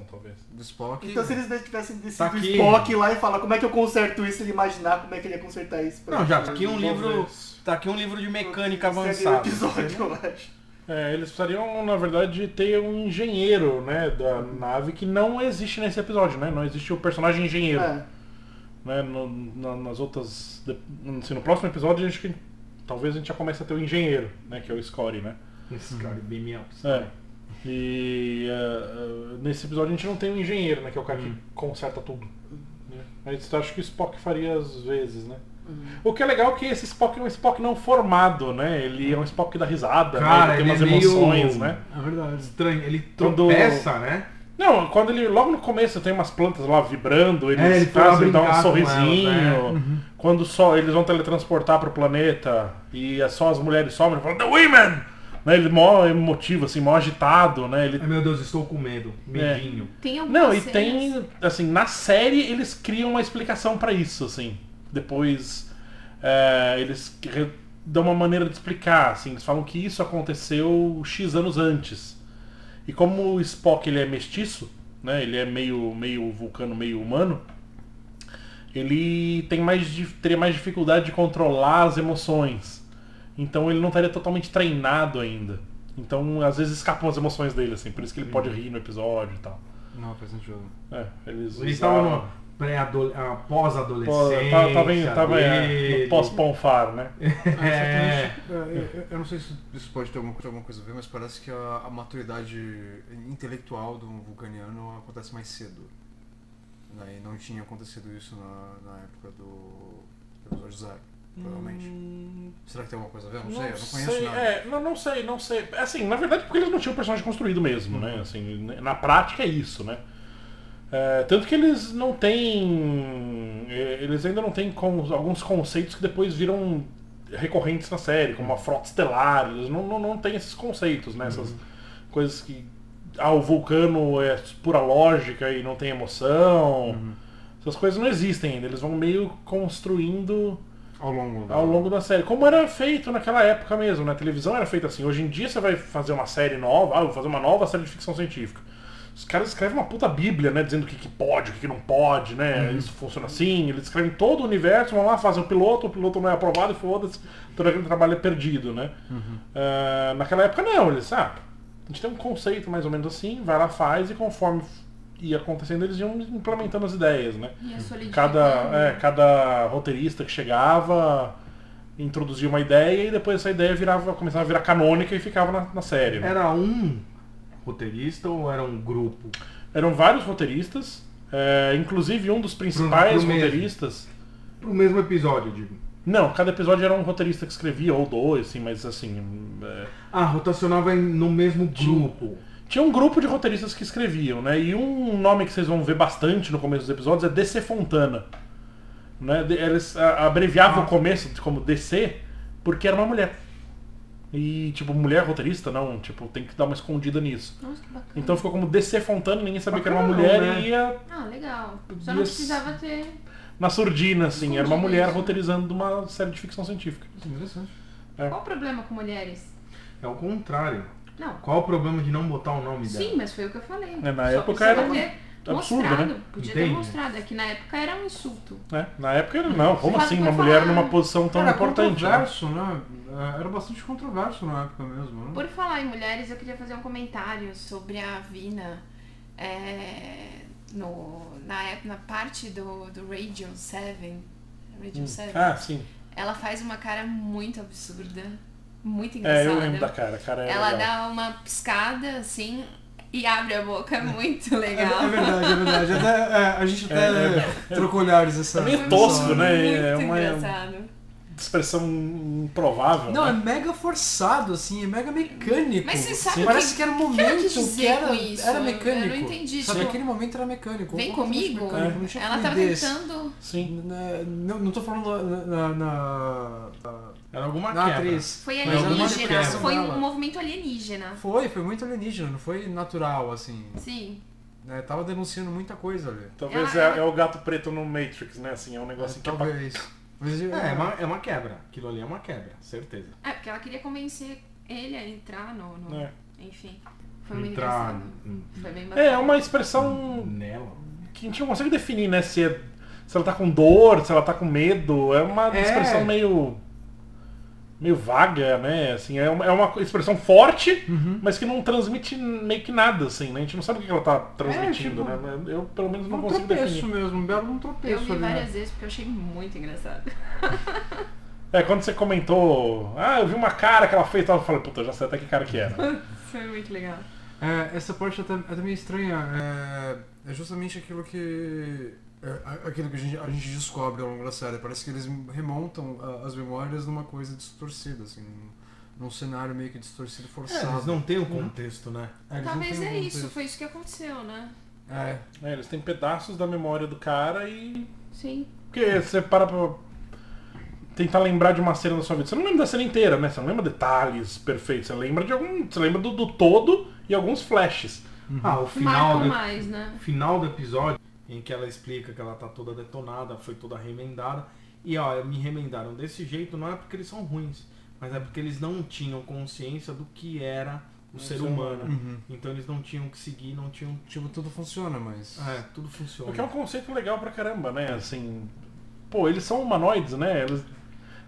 talvez. do Spock. Então se eles tivessem Tá decidido o aqui. Spock lá e falar como é que eu conserto isso, ele imaginar como é que ele ia consertar isso. pra Não, já gente tá aqui um resolver. livro. Tá aqui um livro de mecânica Segue o avançada. episódio, eu acho. Eles precisariam, na verdade, ter um engenheiro, né, da nave que não existe nesse episódio, né? Não existe o personagem engenheiro. Né, nas outras... Assim, no próximo episódio, talvez a gente já comece a ter o engenheiro, né? Que é o Scotty, né? Esse cara bem me E nesse episódio a gente não tem um engenheiro, né? Que é o cara que conserta tudo. Né? Mas eu acho que o Spock faria às vezes, né? O que é legal é que esse Spock é um Spock não formado, né? Ele é um Spock que dá risada, Cara, né? Ele tem ele umas é meio- emoções, né? É verdade. Estranho, ele Quando- tropeça, né? Não, quando ele. Logo no começo tem umas plantas lá vibrando, eles ele foi lá fazem dar um brincar com sorrisinho. elas, né? Quando só eles vão teletransportar pro planeta e é só as mulheres somem, ele fala, The Women! Né, ele mó emotivo, assim, mó agitado, né? Ele... Ai meu Deus, estou com medo. Medinho. Tem algumas Não, e cenas- tem, assim, na série eles criam uma explicação pra isso, assim. Depois, eles dão uma maneira de explicar, assim, eles falam que isso aconteceu X anos antes. E como o Spock ele é mestiço, né, ele é meio vulcano, meio humano, ele teria mais dificuldade de controlar as emoções. Então ele não estaria totalmente treinado ainda. Então às vezes escapam as emoções dele, assim, por isso que ele pode rir no episódio e tal. Não, faz sentido. Eles estavam no pós-adolescência. Tava no pós-ponfar, né? Eu não sei se isso pode ter alguma coisa a ver, mas parece que a maturidade intelectual do vulcaniano acontece mais cedo. E não tinha acontecido isso na época do episódio 0, provavelmente. Será que tem alguma coisa a ver? Não sei, eu não conheço nada. Não sei. Assim, na verdade porque eles não tinham o personagem construído mesmo, né? Assim, na prática é isso, né? Tanto que eles não têm... Eles ainda não têm alguns conceitos que depois viram recorrentes na série, como a frota estelar. Eles não têm esses conceitos, né? Essas coisas que... o vulcano é pura lógica e não tem emoção. Essas coisas não existem ainda. Eles vão meio construindo ao longo da série. Como era feito naquela época mesmo, né? A televisão era feita assim. Hoje em dia você vai fazer uma série nova, vou fazer uma nova série de ficção científica. Os caras escrevem uma puta bíblia, né? Dizendo o que pode, o que não pode, né? Isso funciona assim. Eles escrevem todo o universo, vão lá, fazem o piloto não é aprovado e foda-se. Todo aquele trabalho é perdido, né? Naquela época não, eles... A gente tem um conceito mais ou menos assim, vai lá, faz, e conforme ia acontecendo eles iam implementando as ideias, né? Cada roteirista que chegava introduzia uma ideia e depois essa ideia começava a virar canônica e ficava na série. Né? Era um roteirista ou era um grupo? Eram vários roteiristas, inclusive um dos principais roteiristas... Pro mesmo episódio, digo. Não, cada episódio era um roteirista que escrevia, ou dois, assim, mas assim... rotacionava no mesmo grupo. Tinha um grupo de roteiristas que escreviam, né? E um nome que vocês vão ver bastante no começo dos episódios é DC Fontana. Né? Eles abreviavam o começo como DC porque era uma mulher. E, tipo, mulher roteirista, não, tipo, tem que dar uma escondida nisso. Nossa, que bacana. Então ficou como DC Fontana, ninguém sabia que era uma mulher, né? E ia... legal. Só não precisava ter... Na surdina, assim, Escondido era uma mulher isso. roteirizando uma série de ficção científica. Interessante. Qual o problema com mulheres? É o contrário. Não. Qual o problema de não botar o nome dela? Sim, mas foi o que eu falei. Na Só época era precisava ter absurdo, mostrado. né? Podia Entendi. ter mostrado. É que na época era um insulto. Na época era, não, como Fala assim, por uma mulher falar. numa posição tão Era importante? Né? controverso, né? Era bastante controverso na época mesmo, né? Por falar em mulheres, eu queria fazer um comentário sobre a Vina. Na parte do Radio 7. Radio 7. Sim. Ela faz uma cara muito absurda. Muito engraçada. Eu lembro da cara. Ela legal. dá uma piscada, assim, e abre a boca. É muito legal. É verdade. A gente até trocou olhares essa. É meio tosco, né? Muito É uma engraçado. expressão improvável. Não, né? é mega forçado, assim, é mega mecânico. Mas você sabe Parece que era um momento que ela quis dizer com isso? era mecânico. Eu não entendi. Sabe, Tipo, aquele momento era mecânico. vem completamente comigo? mecânico, não tinha Ela tava fluidez. tentando... Sim. Não tô falando Era alguma na quebra. atriz. Foi Mas era uma alienígena. quebra Foi dela. um movimento alienígena. Foi muito alienígena, não foi natural, assim. Sim. Né, tava denunciando muita coisa ali. Talvez Ela- é o gato preto no Matrix, né? Assim, é um negócio que Talvez. Mas, É uma quebra. Aquilo ali é uma quebra, certeza. Porque ela queria convencer ele a entrar no... É. Enfim. Foi muito Entrar engraçado. Foi bem bacana. É uma expressão nela. que a gente não consegue definir, né? Se ela tá com dor, se ela tá com medo. É uma expressão meio vaga, né? Assim, é uma expressão forte, mas que não transmite meio que nada, assim, né? A gente não sabe o que ela tá transmitindo, tipo, né? Eu, pelo menos, não um consigo tropeço definir. mesmo, um belo Eu tropeço vi ali, né? várias vezes porque eu achei muito engraçado. Quando você comentou, eu vi uma cara que ela fez, eu falei, puta, eu já sei até que cara que era. Foi muito legal. Essa parte é meio estranha. É justamente aquilo que a gente descobre ao longo da série. Parece que eles remontam as memórias numa coisa distorcida, assim, num cenário meio que distorcido, forçado. Eles não têm o contexto, né? Eles não Talvez têm um isso, contexto. foi isso que aconteceu, né? Eles têm pedaços da memória do cara e... Sim. Porque você para pra tentar lembrar de uma cena da sua vida. Você não lembra da cena inteira, né? Você não lembra detalhes perfeitos. Você lembra de Você lembra do todo e alguns flashes. O final Marcam do, mais, né? final do episódio, em que ela explica que ela tá toda detonada, foi toda remendada. E ó, me remendaram desse jeito, não é porque eles são ruins, mas é porque eles não tinham consciência do que era o ser humano. Então eles não tinham que seguir, não tinham... Tipo, tudo funciona, mas... tudo funciona. O que é um conceito legal pra caramba, né? Assim, pô, eles são humanoides, né? Eles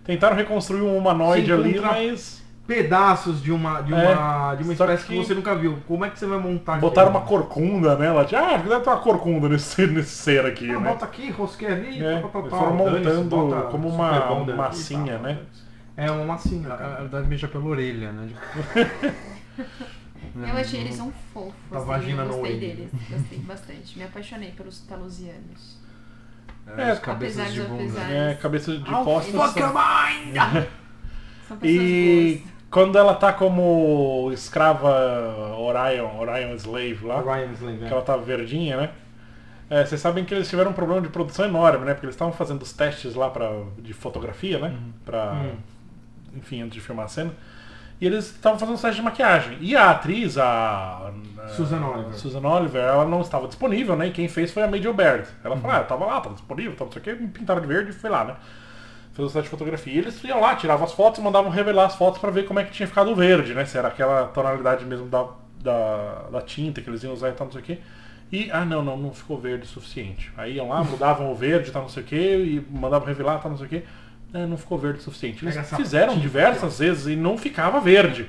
tentaram reconstruir um humanoide ali, mas... pedaços de uma espécie que você nunca viu. Como é que você vai montar? Botaram uma corcunda nela. Deve ter uma corcunda nesse ser aqui, né? Bota aqui, rosqueia ali, eles foram montando como uma massinha, né? É uma massinha. Na verdade, mija pela orelha, né? Eu achei eles um fofos. A vagina eu no gostei olho. deles. Gostei bastante. Me apaixonei pelos talusianos. As cabeças de bunda. Cabeça de costas. São pessoas E boas. quando ela tá como escrava Orion Slave lá, que ela tá verdinha, né? Vocês sabem que eles tiveram um problema de produção enorme, né? Porque eles estavam fazendo os testes lá de fotografia, né? Enfim, antes de filmar a cena. E eles estavam fazendo os testes de maquiagem. E a atriz, Susan Oliver, ela não estava disponível, né? E quem fez foi a Majel Baird. Ela falou, eu tava lá, tava disponível, tava não sei o que, me pintaram de verde e foi lá, né? Fez o teste de fotografia. E eles iam lá, tiravam as fotos e mandavam revelar as fotos pra ver como é que tinha ficado o verde, né? Se era aquela tonalidade mesmo da tinta que eles iam usar e tal, não sei o que. E, não ficou verde o suficiente. Aí iam lá, mudavam o verde e tal, não sei o que, e mandavam revelar, tal, não sei o que. Não ficou verde o suficiente. Eles fizeram diversas vezes e não ficava verde.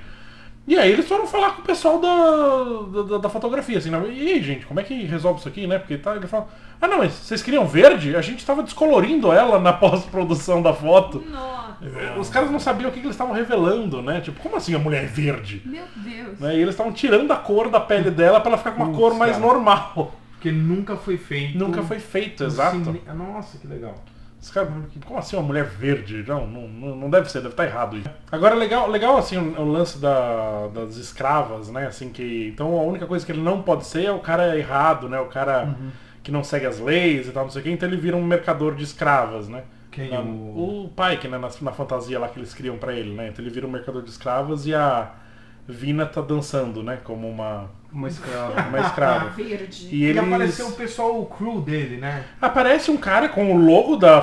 E aí eles foram falar com o pessoal da fotografia, assim, e aí, gente, como é que resolve isso aqui, né? Porque ele fala, mas vocês queriam verde? A gente tava descolorindo ela na pós-produção da foto. Nossa. Os caras não sabiam o que eles estavam revelando, né? Tipo, como assim a mulher é verde? Meu Deus. Né? E eles estavam tirando a cor da pele dela pra ela ficar com uma cor mais normal. Porque nunca foi feito. Nunca foi feito, exato. Nossa, que legal. Os caras, como assim uma mulher verde? Não deve ser, deve estar errado isso. Agora, legal assim, o lance das escravas, né? Assim, então a única coisa que ele não pode ser é o cara errado, né? O cara que não segue as leis e tal, não sei o que, então ele vira um mercador de escravas, né? Quem? O Pike, né? Na fantasia lá que eles criam pra ele, né? Então ele vira um mercador de escravas e a Vina tá dançando, né? Como uma escrava. Verde. E apareceu o pessoal, o crew dele, né? Aparece um cara com o logo da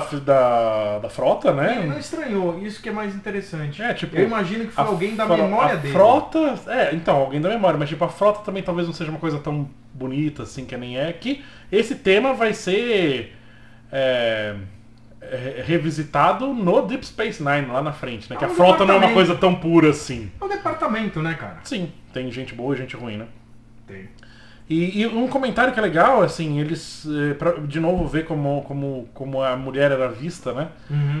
frota, né? Ele não estranhou, isso que é mais interessante. Tipo, eu imagino que foi alguém da memória dele. A frota, então, alguém da memória, mas tipo, a frota também talvez não seja uma coisa tão bonita assim, que nem que esse tema vai ser revisitado no Deep Space Nine, lá na frente, né? Que a frota não é uma coisa tão pura assim. É um departamento, né, cara? Sim, tem gente boa e gente ruim, né? Tem. E um comentário que é legal, assim, eles, pra de novo ver como a mulher era vista, né?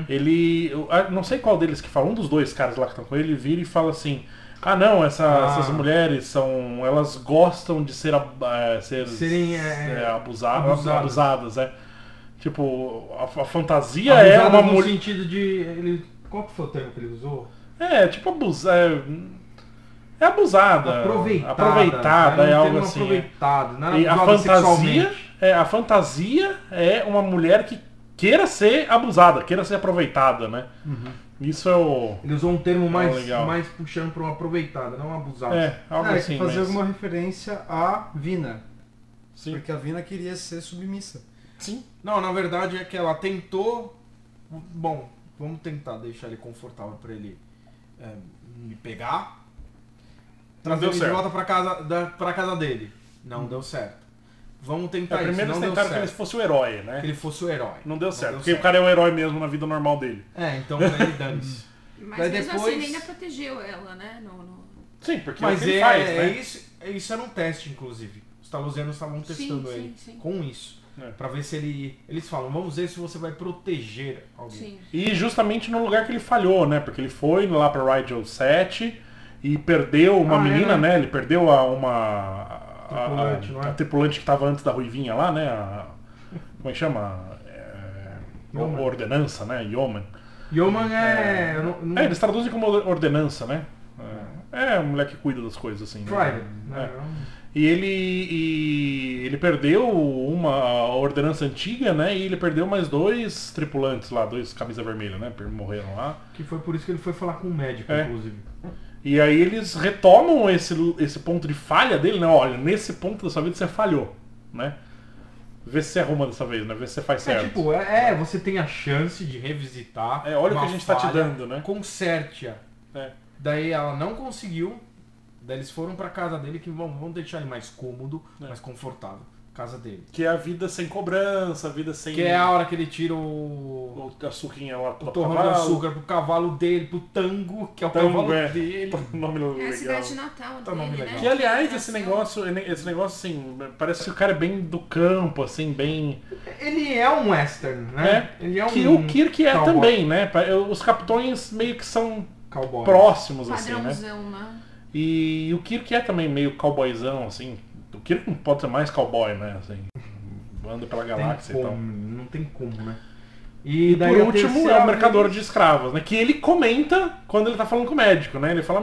Eu não sei qual deles que fala, um dos dois caras lá que estão com ele, vira e fala assim, essas mulheres elas gostam de serem abusadas, Tipo, a fantasia abusadas é uma no mulher... sentido de... Qual que foi o termo que ele usou? Tipo, é abusada. Aproveitada, é algo assim. Não e a fantasia é uma mulher que queira ser abusada, queira ser aproveitada, né? Isso é o... Ele usou um termo mais puxando para uma aproveitada, não uma abusada. Algo assim. Fazer alguma referência à Vina. Sim. Porque a Vina queria ser submissa. Sim. Não, na verdade é que ela tentou... Bom, vamos tentar deixar ele confortável para ele me pegar. Trazer ele de volta pra casa dele. Não deu certo. Vamos tentar isso. Primeiro eles tentaram que ele fosse o herói, né? Que ele fosse o herói. Não deu certo, porque o cara é o herói mesmo na vida normal dele. Então ele dane-se. Mas mesmo assim ele ainda protegeu ela, né? Sim, porque mas ele faz, né? Isso era um teste, inclusive. Os talusianos estavam testando ele com isso. Pra ver se eles falam, vamos ver se você vai proteger alguém. Sim. E justamente no lugar que ele falhou, né? Porque ele foi lá pra Rigel 7 e perdeu uma menina, né? Ele perdeu a tripulante que tava antes da Ruivinha lá, né? Como é que chama? Ordenança, né? Yeoman. Yeoman eles traduzem como ordenança, né? É a mulher que cuida das coisas, assim. Né? E ele perdeu uma ordenança antiga, né? E ele perdeu mais 2 tripulantes lá, 2 camisa vermelha, né? Morreram lá. Que foi por isso que ele foi falar com o médico, inclusive. E aí eles retomam esse ponto de falha dele, né? Olha, nesse ponto da sua vida você falhou, né? Vê se você arruma dessa vez, né? Vê se você faz certo. Você tem a chance de revisitar. Olha o que a gente tá te dando, né? Conserte-a. Daí ela não conseguiu. Daí eles foram pra casa dele que vão deixar ele mais cômodo, mais confortável. Casa dele. Que é a vida sem cobrança, a vida sem... Que é a hora que ele tira o açuquinha lá pro torrão de açúcar pro cavalo dele, pro Tango, que é o cavalo dele. Nome legal. É a cidade de Natal dele, né? Que, aliás, esse negócio assim, parece que o cara é bem do campo, assim, bem... Ele é um western, né? Ele é que o Kirk é cowboy. Também, né? Os capitões meio que são cowboy. Próximos, assim, né? Né? E o Kirk é também meio cowboyzão, assim. O Kirk não pode ser mais cowboy, né? Assim, anda pela galáxia e tal. Não tem como, né? E daí, por último, é o mercador de escravos, né? Que ele comenta quando ele tá falando com o médico, né? Ele fala,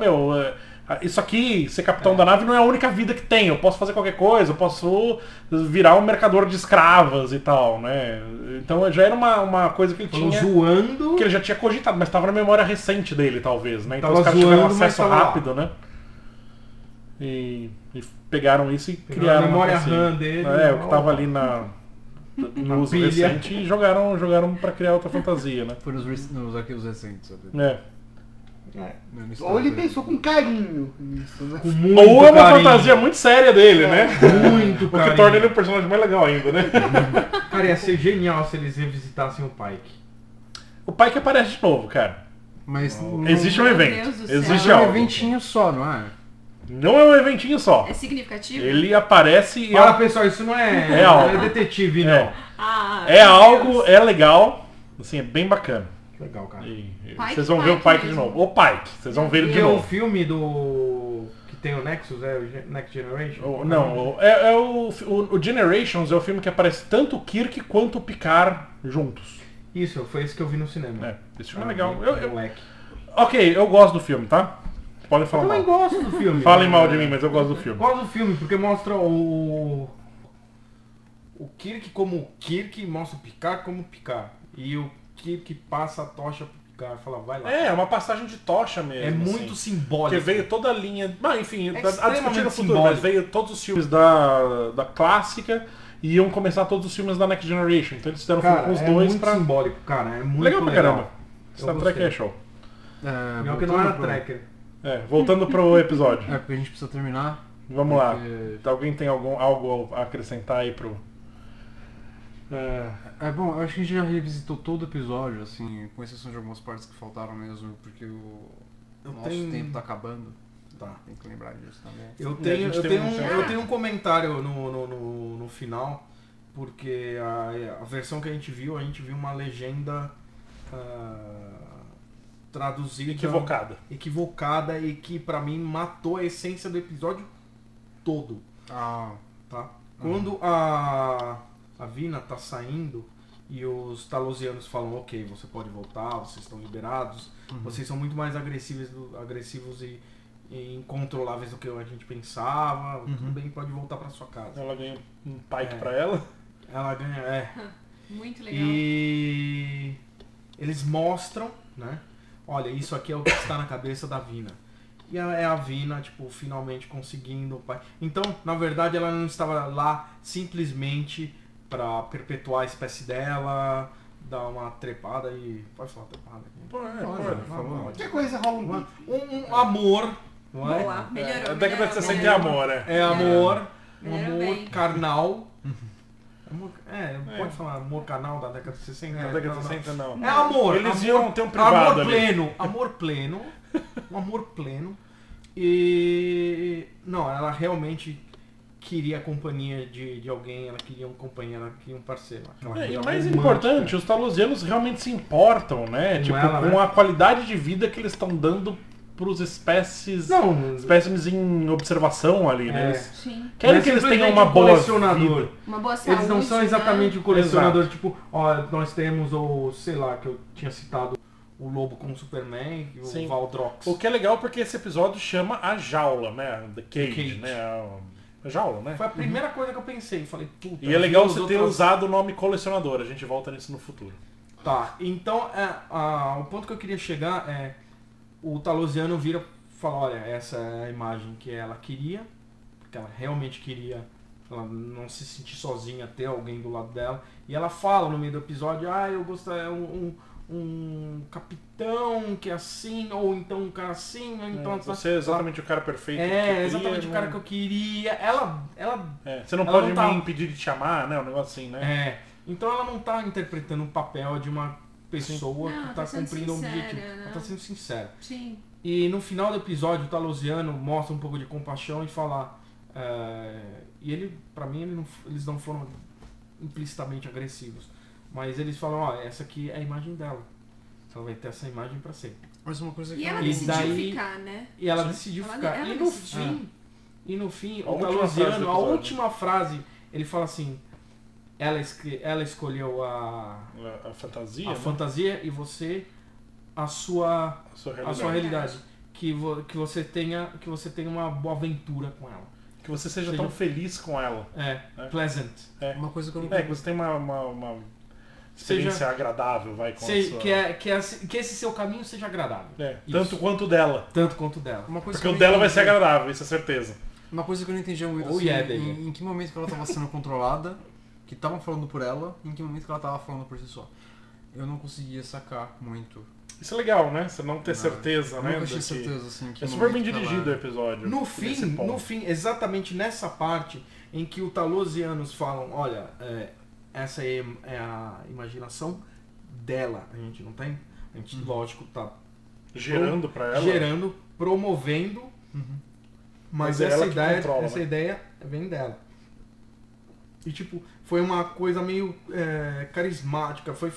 isso aqui, ser capitão da nave não é a única vida que tem. Eu posso fazer qualquer coisa, eu posso virar um mercador de escravas e tal, né? Então já era uma coisa que ele tinha... zoando... Que ele já tinha cogitado, mas estava na memória recente dele, talvez, né? Então tava os caras tiveram acesso rápido, né? E pegaram isso e criaram a memória RAM dele. O que tava ali na uso recente e jogaram pra criar outra fantasia, né? Foi nos arquivos recentes. Ou ele pensou com carinho nisso, né? Ou é uma fantasia muito séria dele, né? Muito carinho. O que torna ele um personagem mais legal ainda, né? Cara, ia ser genial se eles revisitassem o Pike. O Pike aparece de novo, cara. Mas existe um evento. Existe um eventinho só, não é? Não é um eventinho só. É significativo? Ele aparece e... Fala, pessoal, isso não é algo. É detetive, não. É algo, é legal. Assim, é bem bacana. Legal, cara. Vocês vão ver o Pike de novo. O Pike, vocês vão ver ele de novo. É o filme do... que tem o Nexus, é o Next Generation? Não, o Generations é o filme que aparece tanto o Kirk quanto o Picard juntos. Isso, foi esse que eu vi no cinema. Esse filme é legal. Moleque. Ok, eu gosto do filme, tá? Podem falar mal. Eu também gosto do filme. Falem mal de mim, mas eu gosto do filme. Eu gosto do filme porque mostra o Kirk como Kirk, mostra o Picard como Picard. E o Kirk passa a tocha pro Picard e fala, vai lá. É uma passagem de tocha mesmo. É muito simbólico. Porque veio toda a linha... enfim, a discutir no futuro, mas veio todos os filmes da clássica e iam começar todos os filmes da Next Generation. Então eles fizeram filme com os dois muito simbólico, cara. É muito legal pra caramba. Star Trek é show. Melhor que não era Trekker. Voltando pro episódio. Porque a gente precisa terminar. Vamos lá. Alguém tem algo a acrescentar aí pro... Bom, eu acho que a gente já revisitou todo o episódio, assim, com exceção de algumas partes que faltaram mesmo, porque o nosso tempo tá acabando. Tem que lembrar disso também. Eu tenho um comentário no final, porque a versão que a gente viu uma legenda traduzida equivocada e que pra mim matou a essência do episódio todo. Tá? Quando a Vina tá saindo e os talosianos falam, ok, você pode voltar, vocês estão liberados, vocês são muito mais agressivos e incontroláveis do que a gente pensava, tudo bem, pode voltar pra sua casa. Ela ganha um Pike pra ela. Ela ganha, Muito legal. E eles mostram, né? Olha, isso aqui é o que está na cabeça da Vina. E é a Vina, tipo, finalmente conseguindo o pai. Então, na verdade, ela não estava lá simplesmente pra perpetuar a espécie dela, dar uma trepada e... Pode falar trepada aqui. Qualquer coisa rola um amor. Boa, melhorou. A década de 60 é amor, né? É amor. Um amor carnal. Pode falar amor carnal da década de 60? Da década de 60 não. É amor. Eles iam ter um privado ali. Amor pleno. Um amor pleno. E... Não, ela realmente queria a companhia de alguém, ela queria um companheiro, ela queria um parceiro. E o mais importante, os talosianos realmente se importam, né? Com a qualidade de vida que eles estão dando pros espécies em observação ali, né? Eles querem que eles tenham uma boa vida. Uma boa saúde. Eles não são exatamente o colecionador, tipo, nós temos sei lá, que eu tinha citado o Lobo com o Superman e o Valdrox. O que é legal porque esse episódio chama a jaula, né? The Cage, né? A jaula, né? Foi a primeira coisa que eu pensei. Falei, puta. E é legal você ter usado o nome colecionador. A gente volta nisso no futuro. Tá, então o ponto que eu queria chegar é o Talosiano vira e fala, olha, essa é a imagem que ela queria, porque ela realmente queria ela não se sentir sozinha, ter alguém do lado dela. E ela fala no meio do episódio, eu gostaria um capitão que é assim, ou então um cara assim, ou então... Você é exatamente o cara perfeito que eu É, queria, exatamente o cara que eu queria. Ela você não ela pode não tá- me impedir de te amar, né? Um negócio assim, né? Então ela não tá interpretando o papel de uma pessoa Não, que tá tá sendo cumprindo um sincera, objetivo. né? Ela tá sendo sincera. Sim. E no final do episódio, o Talosiano mostra um pouco de compaixão e fala... e ele, pra mim, eles não foram implicitamente agressivos. Mas eles falam, essa aqui é a imagem dela. Ela vai ter essa imagem pra sempre. Mas uma coisa que E ela E decidiu daí- ficar, né? E ela decidiu Ela- ficar. ela E no fim, A o última frase Talosiano, do a episódio. última frase, ele fala assim... Ela escolheu A fantasia, né? fantasia e você a sua a sua realidade. realidade. Que você tenha uma boa aventura com ela. Que você seja tão feliz com ela. Pleasant. uma coisa que eu não Que você tenha uma experiência agradável, vai, com a sua... Que esse seu caminho seja agradável. Tanto quanto dela. Tanto quanto dela. Uma coisa Porque que eu o não dela vai ser entendi- agradável, isso é certeza. Uma coisa que eu não entendia muito, Oh, assim, yeah, baby. em que momento que ela tava sendo controlada, que estavam falando por ela, e em que momento que ela tava falando por si só. Eu não conseguia sacar muito. Isso é legal, né? Você não ter certeza, Eu né? nunca tinha do que- certeza, assim, que É super bem momento que dirigido o ela... episódio. No nesse ponto. fim, exatamente nessa parte em que os Talosianos falam, olha, essa é a imaginação dela. A gente não tem. A gente, lógico, tá Gerando pra ela. gerando, promovendo, mas Mas é ela essa que controla, essa né? ideia vem dela. E tipo, foi uma coisa meio carismática, foi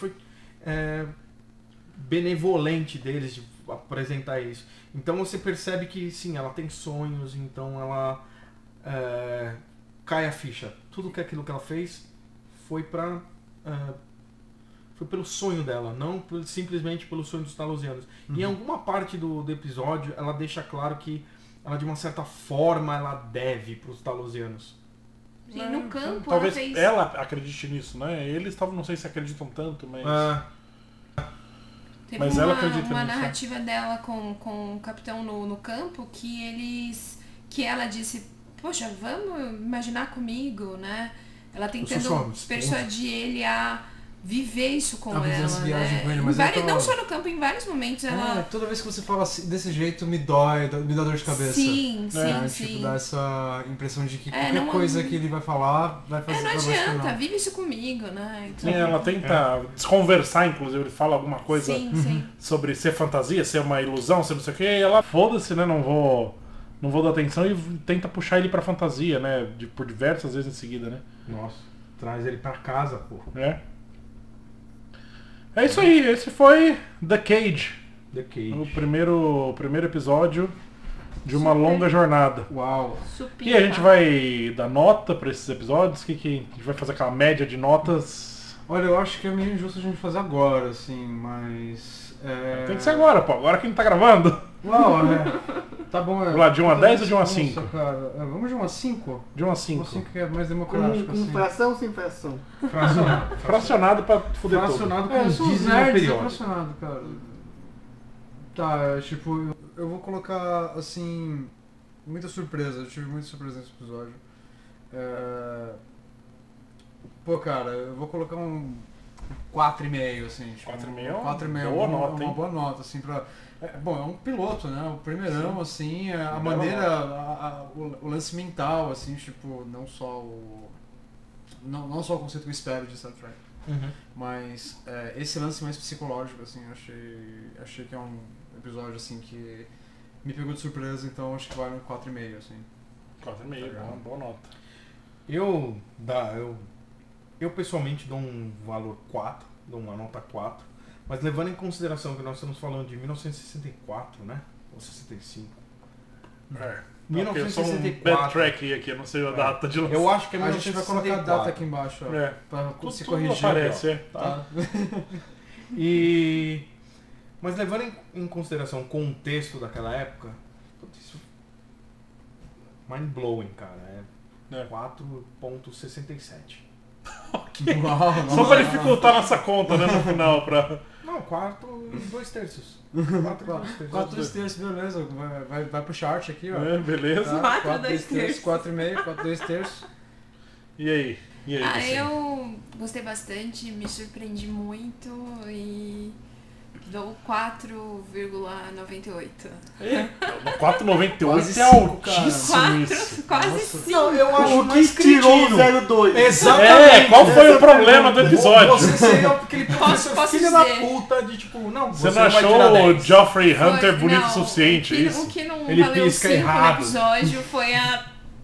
benevolente deles de apresentar isso. Então você percebe que sim, ela tem sonhos, então ela cai a ficha. Tudo que aquilo que ela fez foi foi pelo sonho dela, não simplesmente pelo sonho dos Talosianos. E em alguma parte do episódio ela deixa claro que ela de uma certa forma ela deve para os Talosianos. E no campo Talvez ela fez... ela acredite nisso, né? Eles talvez não sei se acreditam tanto, mas... Teve Mas ela acredita uma nisso, narrativa dela com o capitão no campo que ela disse, poxa, vamos imaginar comigo, né? Ela tentando persuadir ele a viver isso com viver ela, essa viagem né? com ele, mas Não só no campo, em vários momentos ela... toda vez que você fala assim, desse jeito me dá dor de cabeça. Sim, sim, Tipo, sim. dá essa impressão de que qualquer não- coisa que ele vai falar vai fazer não pra baixo adianta, final. vive isso comigo, né? Então, Ela tenta desconversar, inclusive, ele fala alguma coisa sim. sobre ser fantasia, ser uma ilusão, ser não sei o que, e ela, foda-se, né, não vou dar atenção e tenta puxar ele pra fantasia, né, por diversas vezes em seguida, né. Nossa, traz ele pra casa, pô. É isso aí, esse foi The Cage, The Cage. o primeiro episódio de uma longa jornada. Uau. supimpa. E a gente vai dar nota pra esses episódios, que a gente vai fazer aquela média de notas. Olha, eu acho que é meio injusto a gente fazer agora, assim, mas... Tem que ser agora, pô, agora que a gente tá gravando. Uau, Tá bom, Vamos lá, de 1 a 10 ou de 1 a Nossa, 5? cara, vamos de 1 a 5? De 1 a 1 a 5. 5 que é mais democrático, Com assim. fração ou sem fração? Fracionado pra fuder tudo. Fracionado com Eu sou dízimo nerd periódico. apaixonado, cara. Tá, tipo, eu vou colocar, assim, muita surpresa. Eu tive muita surpresa nesse episódio. Pô, cara, eu vou colocar um 4,5, assim. Tipo, 4,5 é uma 4,5 boa é nota, uma hein? boa nota, assim, pra... Bom, é um piloto, né? O primeirão, assim, a Bela maneira, o lance mental, assim, tipo, não só o conceito que eu espero de Star Trek. Mas esse lance mais psicológico, assim, eu achei que é um episódio, assim, que me pegou de surpresa, então acho que vale um 4,5, assim. 4,5, boa nota. Eu pessoalmente dou um valor 4, dou uma nota 4, mas levando em consideração que nós estamos falando de 1964, né? Ou 65. Não, porque eu sou um 1964. bad track aqui, eu não sei a data de Eu acho que é A gente vai colocar a 1964. data aqui embaixo, ó, pra se Tudo corrigir. aparece, Tá? Mas levando em consideração o contexto daquela época, isso mind blowing, cara. É 4,67. Uau, Só pra dificultar nossa conta, né, no final, pra... Não, 4 e 2 terços. 4 2 terços, beleza. Vai pro chart aqui, ó. Beleza. Tá? 4 2 terços. 4,5, 4 2 terços. E aí? Eu gostei bastante, me surpreendi muito e dou 4,98. 4,98 é altíssimo isso. Quase 5. Não, eu acho O mais que tirou cretino. 0,2. Exatamente. Qual foi o problema do episódio? Você seria aquele professor Posso filho da dizer. puta de tipo, não, Você não vai achou tirar o 10. Geoffrey Hunter Foi- bonito não, o suficiente, o que, isso? O que não Ele valeu pisca 5 no errado. episódio foi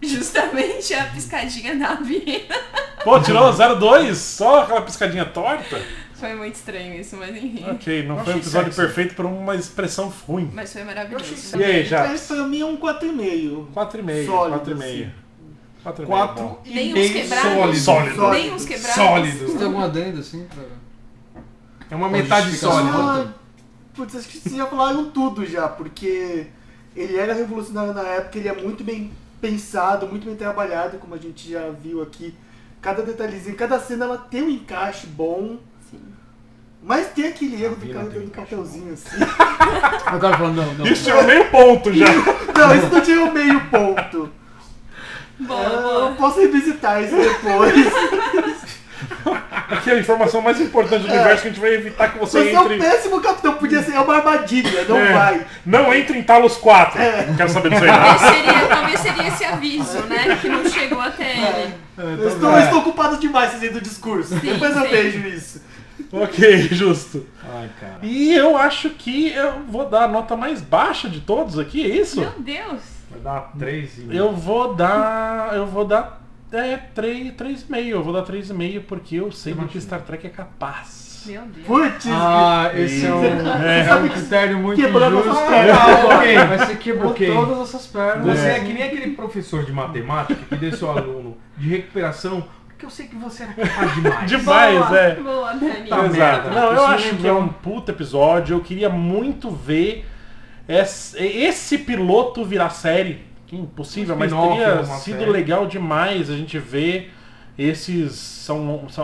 justamente a piscadinha da Viena. Pô, tirou 0,2? Só aquela piscadinha torta? Foi muito estranho isso, mas enfim. Ok, não Eu foi um achei episódio sexy. perfeito por uma expressão ruim. Mas foi maravilhoso. Eu achei E aí, Mas já? pra mim é um 4,5. 4,5. Sólido, 4,5. 4,5. 4 e Nem uns meio quebrados. Sólido. Nem uns quebrados. Sólido. Você tem algum adendo assim pra... É uma metade justificação. sólida. Putz, acho que vocês já falaram tudo já, porque ele era revolucionário na época, ele é muito bem pensado, muito bem trabalhado, como a gente já viu aqui. Cada detalhezinho, cada cena ela tem um encaixe bom. Sim. Mas tem aquele erro do Vila cara tem um dando encaixe cartãozinho assim. Eu tava falando, não. Isso tirou meio ponto já. Não, isso não tinha meio ponto. Boa, Eu boa. posso revisitar isso depois. Aqui é a informação mais importante do universo que a gente vai evitar que você Você é um entre. péssimo capitão, podia ser uma armadilha, não vai. Não entre em Talos 4. Não quero saber disso aí não. Talvez seria esse aviso, né? Que não chegou até ele. Eu estou ocupado demais fazendo o discurso. Depois eu sim. vejo isso. Ok, justo. Ai, cara. E eu acho que eu vou dar a nota mais baixa de todos aqui, é isso? Meu Deus. Vai dar 3 e... Eu vou dar 3,5. Eu vou dar 3,5 porque eu sei do que Star Trek é capaz. Meu Deus. Putz, Esse é um critério muito Quebrou injusto. nossas pernas. Ok, mas você quebrou Ok. todas essas pernas. Você é que nem aquele professor de matemática que deu seu aluno de recuperação, porque eu sei que você era capaz demais. Demais, Boa, é. boa, Dani. Tá Exato. merda. Não, eu Isso me acho que é lembrou. um puta episódio. Eu queria muito ver esse piloto virar série. Que impossível, mas spin-off, teria uma sido série. legal demais a gente ver esses.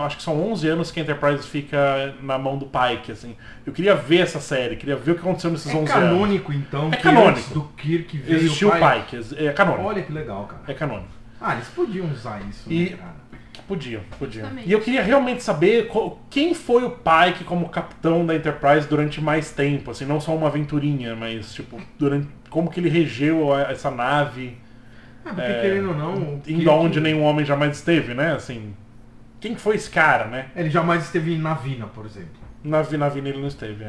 Acho que são 11 anos que a Enterprise fica na mão do Pike. Assim. Eu queria ver essa série, queria ver o que aconteceu nesses É 11 anos. canônico, então, É que canônico. antes do Kirk veio Existiu o pai. Pike, é canônico. Olha que legal, cara. É canônico. Ah, eles podiam usar isso, E- né, cara? Podiam. Justamente. E eu queria realmente saber quem foi o Pike como capitão da Enterprise durante mais tempo, assim, não só uma aventurinha, mas tipo, como que ele regeu essa nave, Porque querendo ou não... o indo Kirk- aonde nenhum homem jamais esteve, né? Assim, quem que foi esse cara, né? Ele jamais esteve na Vina, por exemplo. Na Vina ele não esteve,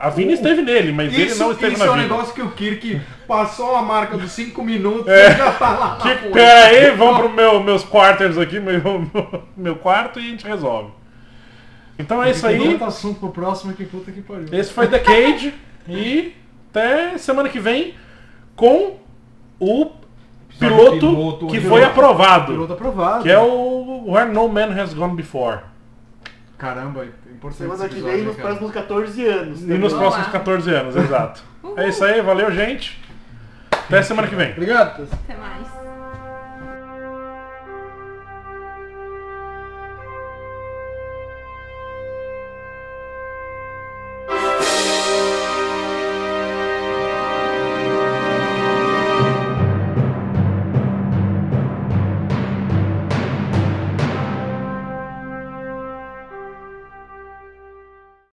A Vina esteve nele, mas ele não esteve isso na é um Vina. negócio que o Kirk passou a marca dos 5 minutos e já tá lá. na porra. Pera aí, vamos pro meus quarters aqui, meu quarto e a gente resolve. Então é isso Tem aí. outro assunto pro próximo que puta que pariu. Esse foi The Cage e até semana que vem com o piloto que foi aprovado, Piloto aprovado. que é o Where No Man Has Gone Before. Caramba, é importante semana esse que episódio, vem nos cara. próximos 14 anos. E nos Boa. próximos 14 anos, exato. É isso aí, valeu gente. Até semana que vem. Obrigado. Até